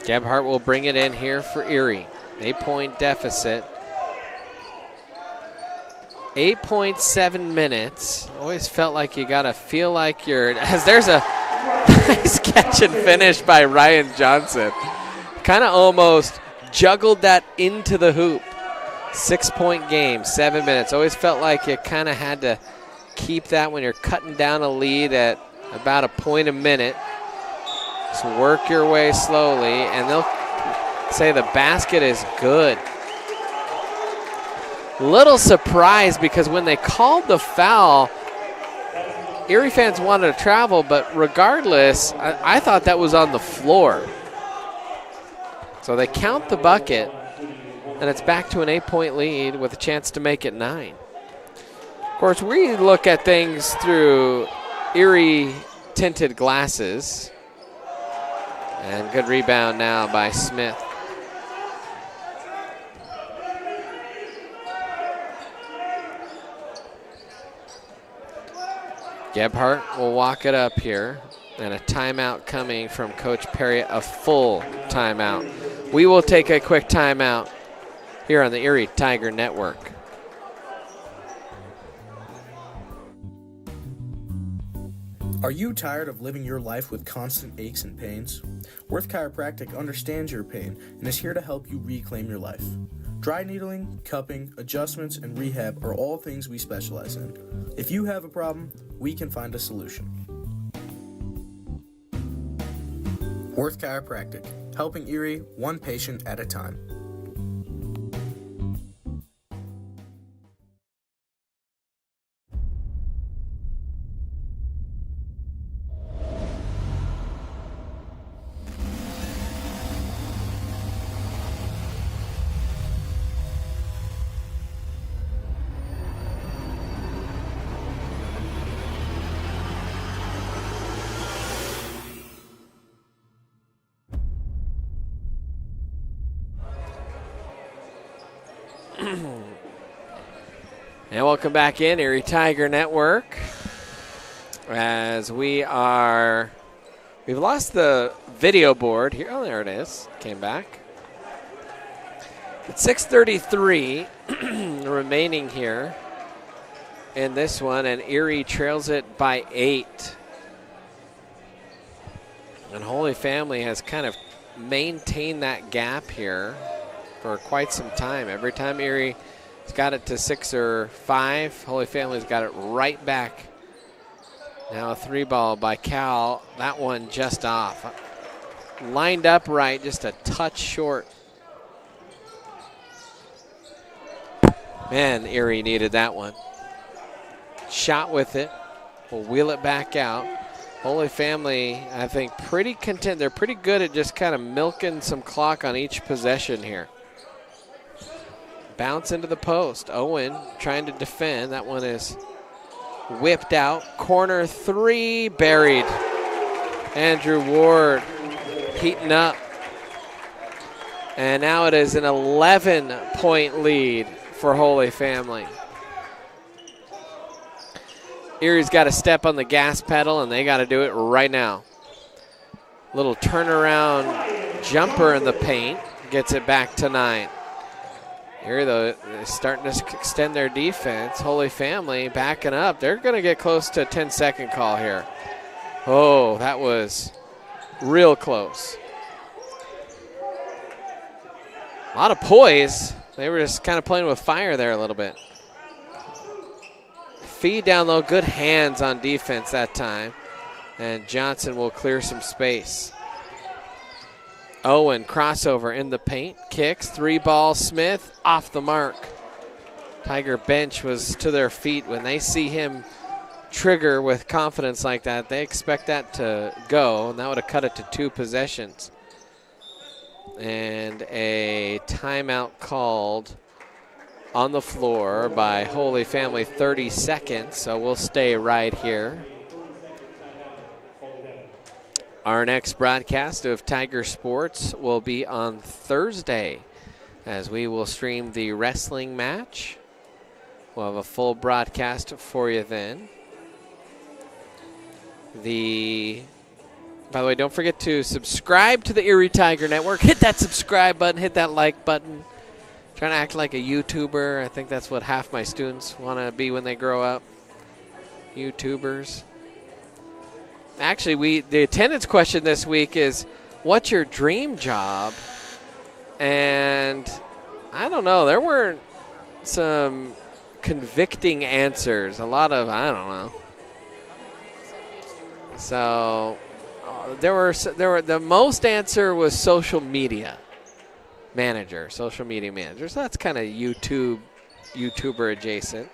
Gebhardt will bring it in here for Erie. 8-point deficit. 8.7 minutes. Always felt like you gotta feel like you're, as there's a nice catch and finish by Ryan Johnson. Kind of almost juggled that into the hoop. 6-point game, 7 minutes. Always felt like you kind of had to keep that when you're cutting down a lead at about a point a minute. Just work your way slowly, and they'll say the basket is good. Little surprised because when they called the foul, Erie fans wanted to travel, but regardless, I thought that was on the floor. So they count the bucket, and it's back to an 8-point lead with a chance to make it 9. Of course, we look at things through Erie tinted glasses. And good rebound now by Smith. Gebhardt will walk it up here. And a timeout coming from Coach Perry, a full timeout. We will take a quick timeout here on the Erie Tiger Network. Are you tired of living your life with constant aches and pains? Worth Chiropractic understands your pain and is here to help you reclaim your life. Dry needling, cupping, adjustments, and rehab are all things we specialize in. If you have a problem, we can find a solution. Worth Chiropractic, helping Erie one patient at a time. And welcome back in, Erie Tiger Network. As we've lost the video board here. Oh, there it is. Came back. It's 6:33 remaining here in this one, and Erie trails it by 8. And Holy Family has kind of maintained that gap here for quite some time. Every time Erie's got it to 6 or 5, Holy Family's got it right back. Now a 3-ball by Cal. That one just off. Lined up right, just a touch short. Man, Erie needed that one. Shot with it. We'll wheel it back out. Holy Family, I think, pretty content. They're pretty good at just kind of milking some clock on each possession here. Bounce into the post. Owen trying to defend. That one is whipped out. Corner 3, buried. Andrew Ward heating up. And now it is an 11-point lead for Holy Family. Erie's got to step on the gas pedal, and they got to do it right now. Little turnaround jumper in the paint. Gets it back to 9. Erie, though, is starting to extend their defense. Holy Family backing up. They're going to get close to a 10-second call here. Oh, that was real close. A lot of poise. They were just kind of playing with fire there a little bit. Feed down low. Good hands on defense that time. And Johnson will clear some space. Owen, crossover in the paint, kicks, 3-ball, Smith, off the mark. Tiger bench was to their feet. When they see him trigger with confidence like that, they expect that to go, and that would have cut it to 2 possessions. And a timeout called on the floor by Holy Family, 30 seconds, so we'll stay right here. Our next broadcast of Tiger Sports will be on Thursday, as we will stream the wrestling match. We'll have a full broadcast for you then. By the way, don't forget to subscribe to the Erie Tiger Network. Hit that subscribe button, hit that like button. Trying to act like a YouTuber. I think that's what half my students want to be when they grow up. YouTubers. Actually, the attendance question this week is, what's your dream job? And I don't know. There weren't some convicting answers. A lot of, I don't know. So the most answer was social media manager, social media manager. So that's kind of YouTuber adjacent.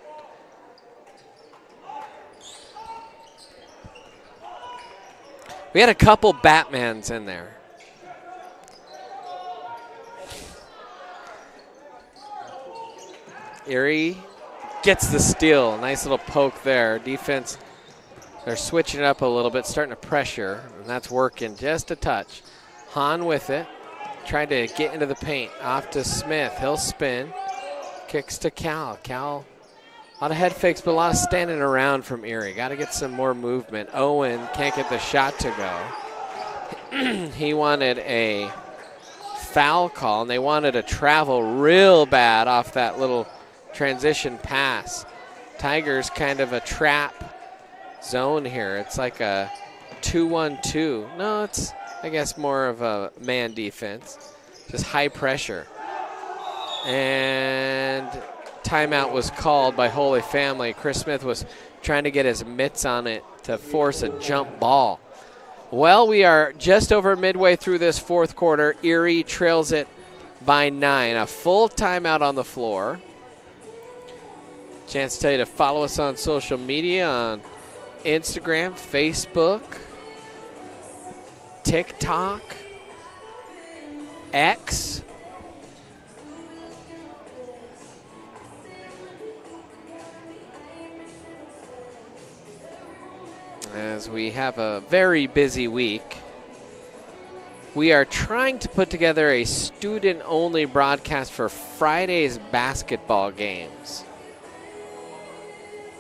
We had a couple Batmans in there. Erie gets the steal. Nice little poke there. Defense, they're switching it up a little bit, starting to pressure, and that's working just a touch. Hahn with it. Trying to get into the paint. Off to Smith. He'll spin. Kicks to Cal. Cal, a lot of head fakes, but a lot of standing around from Erie. Got to get some more movement. Owen can't get the shot to go. He wanted a foul call, and they wanted a travel real bad off that little transition pass. Tigers kind of a trap zone here. It's like a 2-1-2. No, it's, I guess, more of a man defense. Just high pressure. And timeout was called by Holy Family. Chris Smith was trying to get his mitts on it to force a jump ball. Well, we are just over midway through this fourth quarter. Erie trails it by 9. A full timeout on the floor. Chance to tell you to follow us on social media on Instagram, Facebook, TikTok, X. As we have a very busy week, we are trying to put together a student-only broadcast for Friday's basketball games.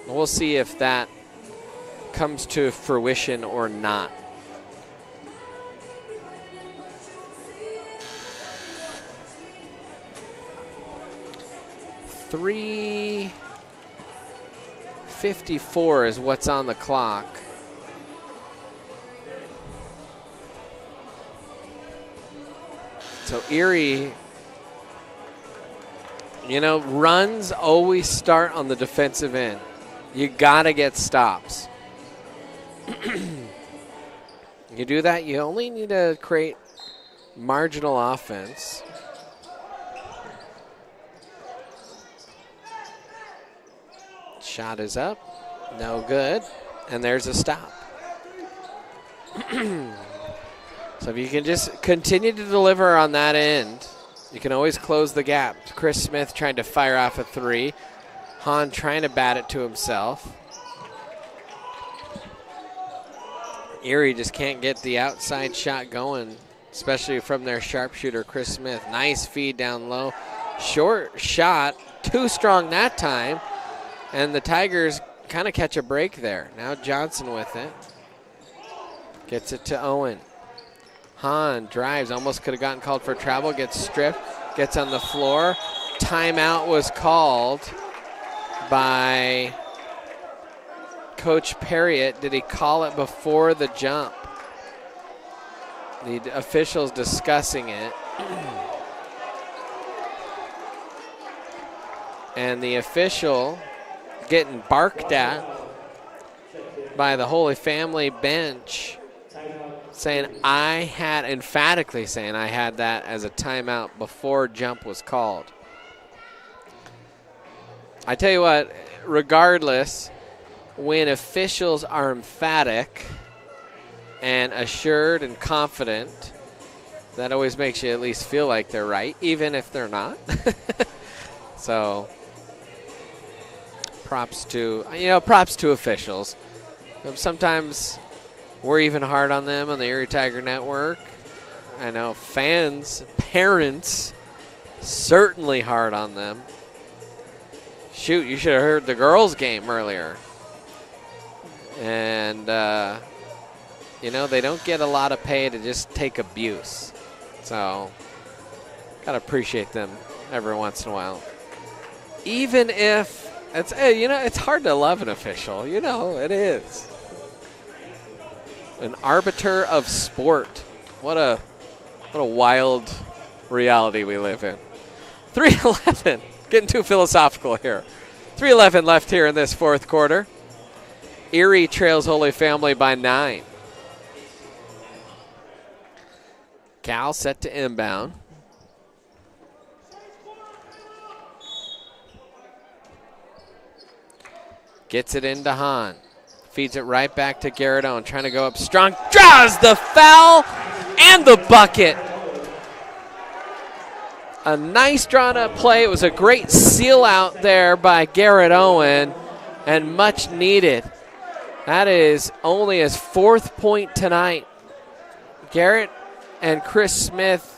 We'll see if that comes to fruition or not. .354 is what's on the clock. So Erie, you know, runs always start on the defensive end. You gotta get stops. You do that, you only need to create marginal offense. Shot is up, no good, and there's a stop. So if you can just continue to deliver on that end, you can always close the gap. Chris Smith trying to fire off a 3. Hahn trying to bat it to himself. Erie just can't get the outside shot going, especially from their sharpshooter, Chris Smith. Nice feed down low. Short shot, too strong that time. And the Tigers kind of catch a break there. Now Johnson with it. Gets it to Owen. Hahn drives, almost could have gotten called for travel, gets stripped, gets on the floor. Timeout was called by Coach Perriott. Did he call it before the jump? The officials discussing it. And the official getting barked at by the Holy Family bench, saying emphatically saying I had that as a timeout before jump was called. I tell you what, regardless, when officials are emphatic and assured and confident, that always makes you at least feel like they're right, even if they're not. So props to officials. Sometimes we're even hard on them on the Erie Tiger Network. I know fans, parents, certainly hard on them. Shoot, you should have heard the girls' game earlier. And, they don't get a lot of pay to just take abuse. So, gotta appreciate them every once in a while. Even if, it's hard to love an official. It is. An arbiter of sport. What a wild reality we live in. 3:11. Getting too philosophical here. 3:11 left here in this fourth quarter. Erie trails Holy Family by 9. Cal set to inbound. Gets it into Hahn. Feeds it right back to Garrett Owen, trying to go up strong. Draws the foul and the bucket. A nice drawn-up play. It was a great seal out there by Garrett Owen, and much needed. That is only his 4th point tonight. Garrett and Chris Smith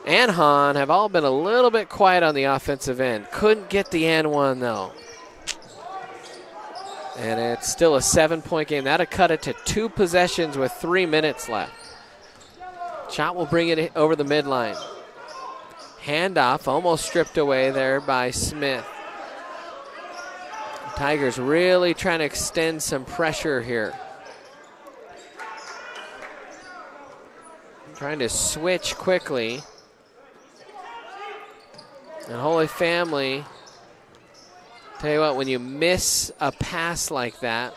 and Hahn have all been a little bit quiet on the offensive end. Couldn't get the and one, though. And it's still a 7-point game. That'll cut it to 2 possessions with 3 minutes left. Shot will bring it over the midline. Handoff almost stripped away there by Smith. Tigers really trying to extend some pressure here. Trying to switch quickly. And Holy Family, tell you what, when you miss a pass like that,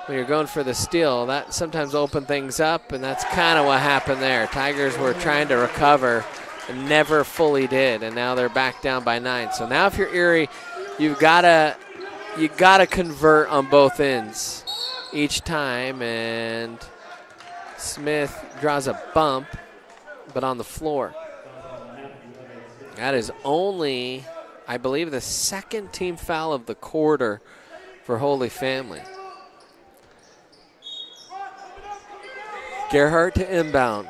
when you're going for the steal, that sometimes open things up, and that's kind of what happened there. Tigers were trying to recover and never fully did, and now they're back down by 9. So now if you're Erie, you gotta convert on both ends each time, and Smith draws a bump, but on the floor. That is only, I believe, the second team foul of the quarter for Holy Family. Gerhardt to inbound.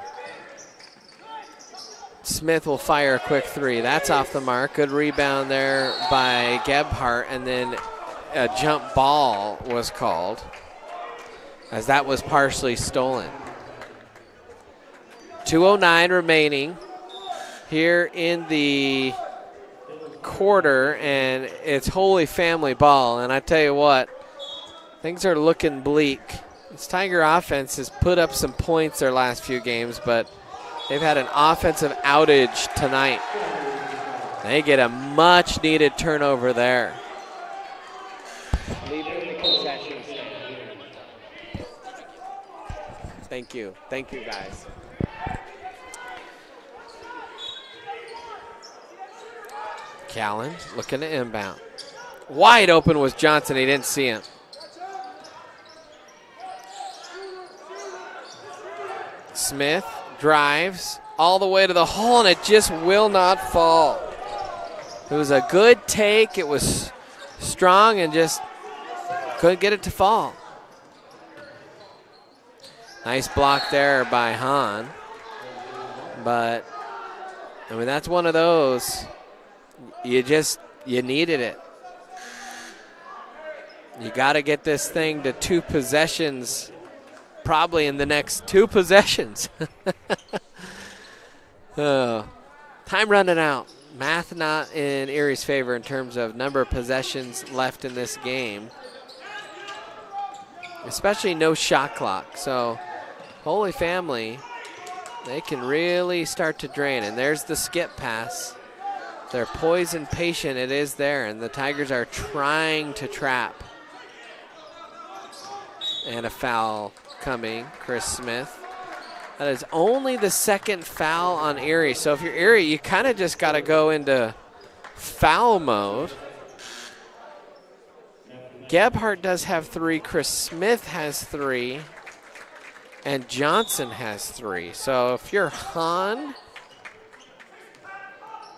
Smith will fire a quick three. That's off the mark. Good rebound there by Gebhardt, and then a jump ball was called as that was partially stolen. 2:09 remaining here in the quarter, and it's Holy Family ball. And I tell you what, things are looking bleak. This Tiger offense has put up some points their last few games, but they've had an offensive outage tonight. They get a much-needed turnover there. Leaving the concession stand. Thank you. Thank you, guys. Callan looking to inbound. Wide open was Johnson. He didn't see him. Smith drives all the way to the hole, and it just will not fall. It was a good take. It was strong and just couldn't get it to fall. Nice block there by Hahn. But, I mean, that's one of those. You needed it. You got to get this thing to 2 possessions probably in the next 2 possessions. Oh, time running out. Math not in Erie's favor in terms of number of possessions left in this game, especially no shot clock. So Holy Family, they can really start to drain. And there's the skip pass. They're poised and patient. It is there, and the Tigers are trying to trap. And a foul coming, Chris Smith. That is only the second foul on Erie. So if you're Erie, you kind of just got to go into foul mode. Gebhardt does have 3. Chris Smith has 3. And Johnson has 3. So if you're Hahn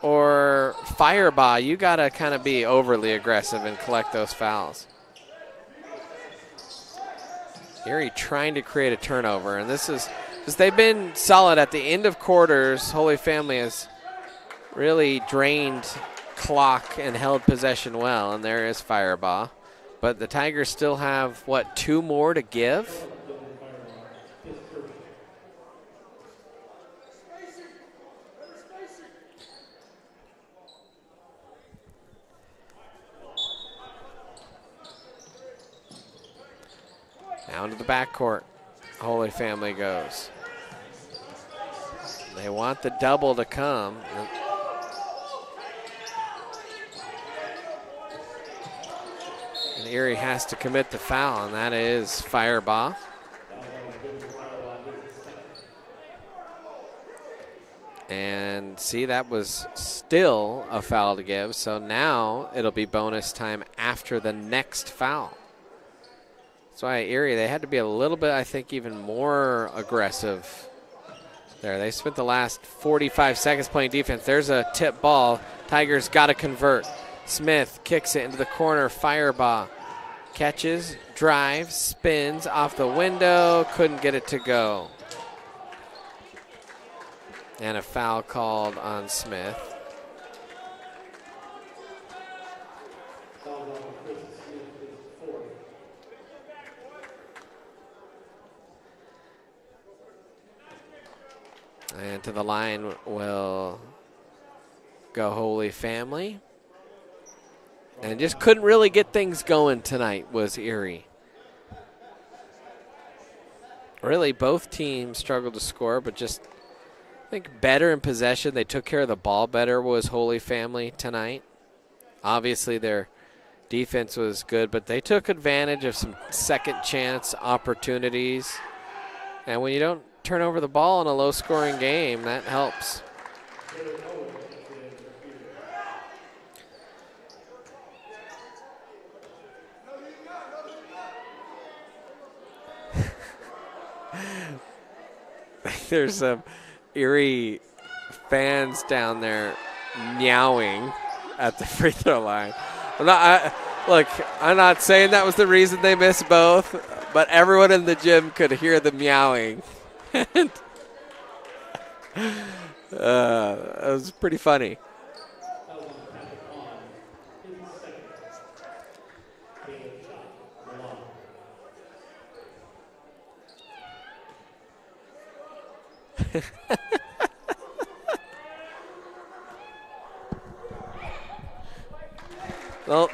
or Firebaugh, you got to kind of be overly aggressive and collect those fouls. Erie trying to create a turnover, and this is, because they've been solid at the end of quarters. Holy Family has really drained clock and held possession well, and there is Firebaugh. But the Tigers still have, what, 2 more to give? Down to the backcourt, Holy Family goes. They want the double to come. And Erie has to commit the foul, and that is Firebaugh. And see, that was still a foul to give, so now it'll be bonus time after the next foul. That's why Erie, they had to be a little bit, I think, even more aggressive there. They spent the last 45 seconds playing defense. There's a tip ball. Tigers got to convert. Smith kicks it into the corner. Firebaugh catches, drives, spins off the window. Couldn't get it to go. And a foul called on Smith. And to the line will go Holy Family. And just couldn't really get things going tonight was Erie. Really, both teams struggled to score, but just I think better in possession. They took care of the ball better was Holy Family tonight. Obviously, their defense was good, but they took advantage of some second chance opportunities. And when you don't turn over the ball in a low-scoring game, that helps. There's some Erie fans down there meowing at the free throw line. Look, I'm not saying that was the reason they missed both, but everyone in the gym could hear the meowing. It was pretty funny.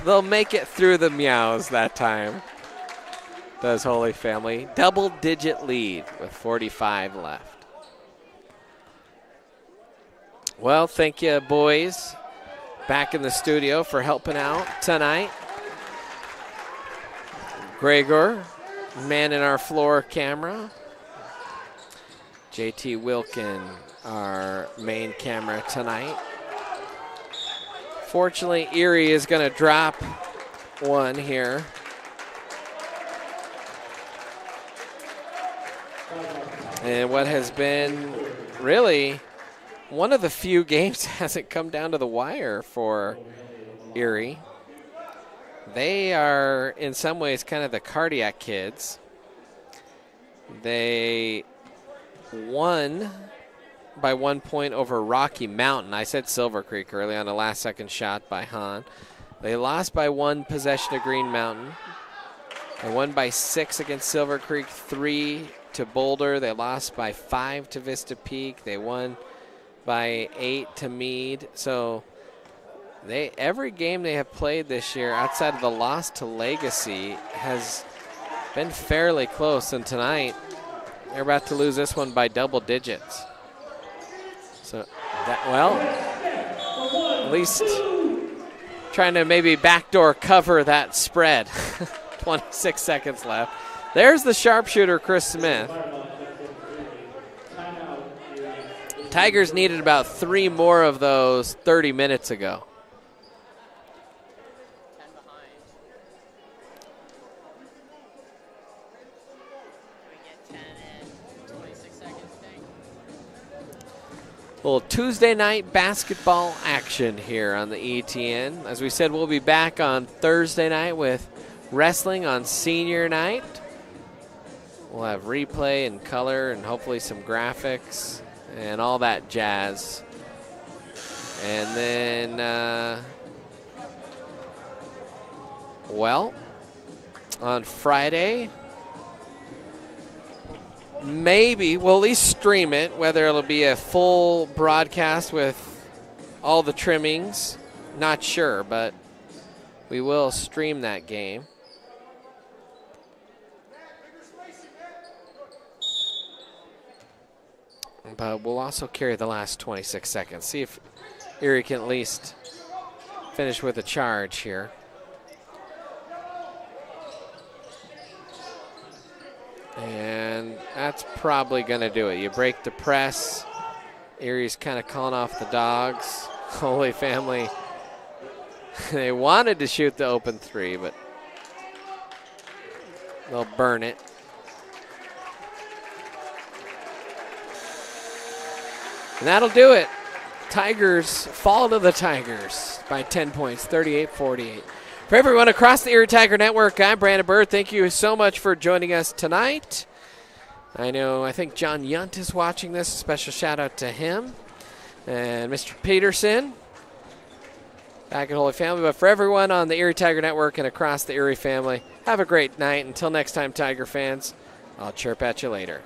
They'll make it through the meows that time. Does Holy Family. Double-digit lead with 45 left. Well, thank you, boys, back in the studio for helping out tonight. Gregor, man in our floor camera. JT Wilkin, our main camera tonight. Fortunately, Erie is going to drop one here. And what has been really one of the few games hasn't come down to the wire for Erie. They are, in some ways, kind of the cardiac kids. They won by 1 point over Rocky Mountain. I said Silver Creek early on, a last-second shot by Hahn. They lost by 1 possession to Green Mountain. They won by 6 against Silver Creek, 3 to Boulder. They lost by 5 to Vista Peak. They won by 8 to Meade. So every game they have played this year outside of the loss to Legacy has been fairly close. And tonight, they're about to lose this one by double digits. So, at least trying to maybe backdoor cover that spread. 26 seconds left. There's the sharpshooter, Chris Smith. Tigers needed about 3 more of those 30 minutes ago. Little Tuesday night basketball action here on the ETN. As we said, we'll be back on Thursday night with wrestling on senior night. We'll have replay and color and hopefully some graphics and all that jazz. And then, on Friday, maybe we'll at least stream it, whether it'll be a full broadcast with all the trimmings. Not sure, but we will stream that game. But we'll also carry the last 26 seconds. See if Erie can at least finish with a charge here. And that's probably going to do it. You break the press. Erie's kind of calling off the dogs. Holy Family. They wanted to shoot the open 3, but they'll burn it. And that'll do it. Tigers fall to the Tigers by 10 points, 38-48. For everyone across the Erie Tiger Network, I'm Brandon Bird. Thank you so much for joining us tonight. I think John Yunt is watching this. A special shout out to him. And Mr. Peterson back at Holy Family. But for everyone on the Erie Tiger Network and across the Erie family, have a great night. Until next time, Tiger fans, I'll chirp at you later.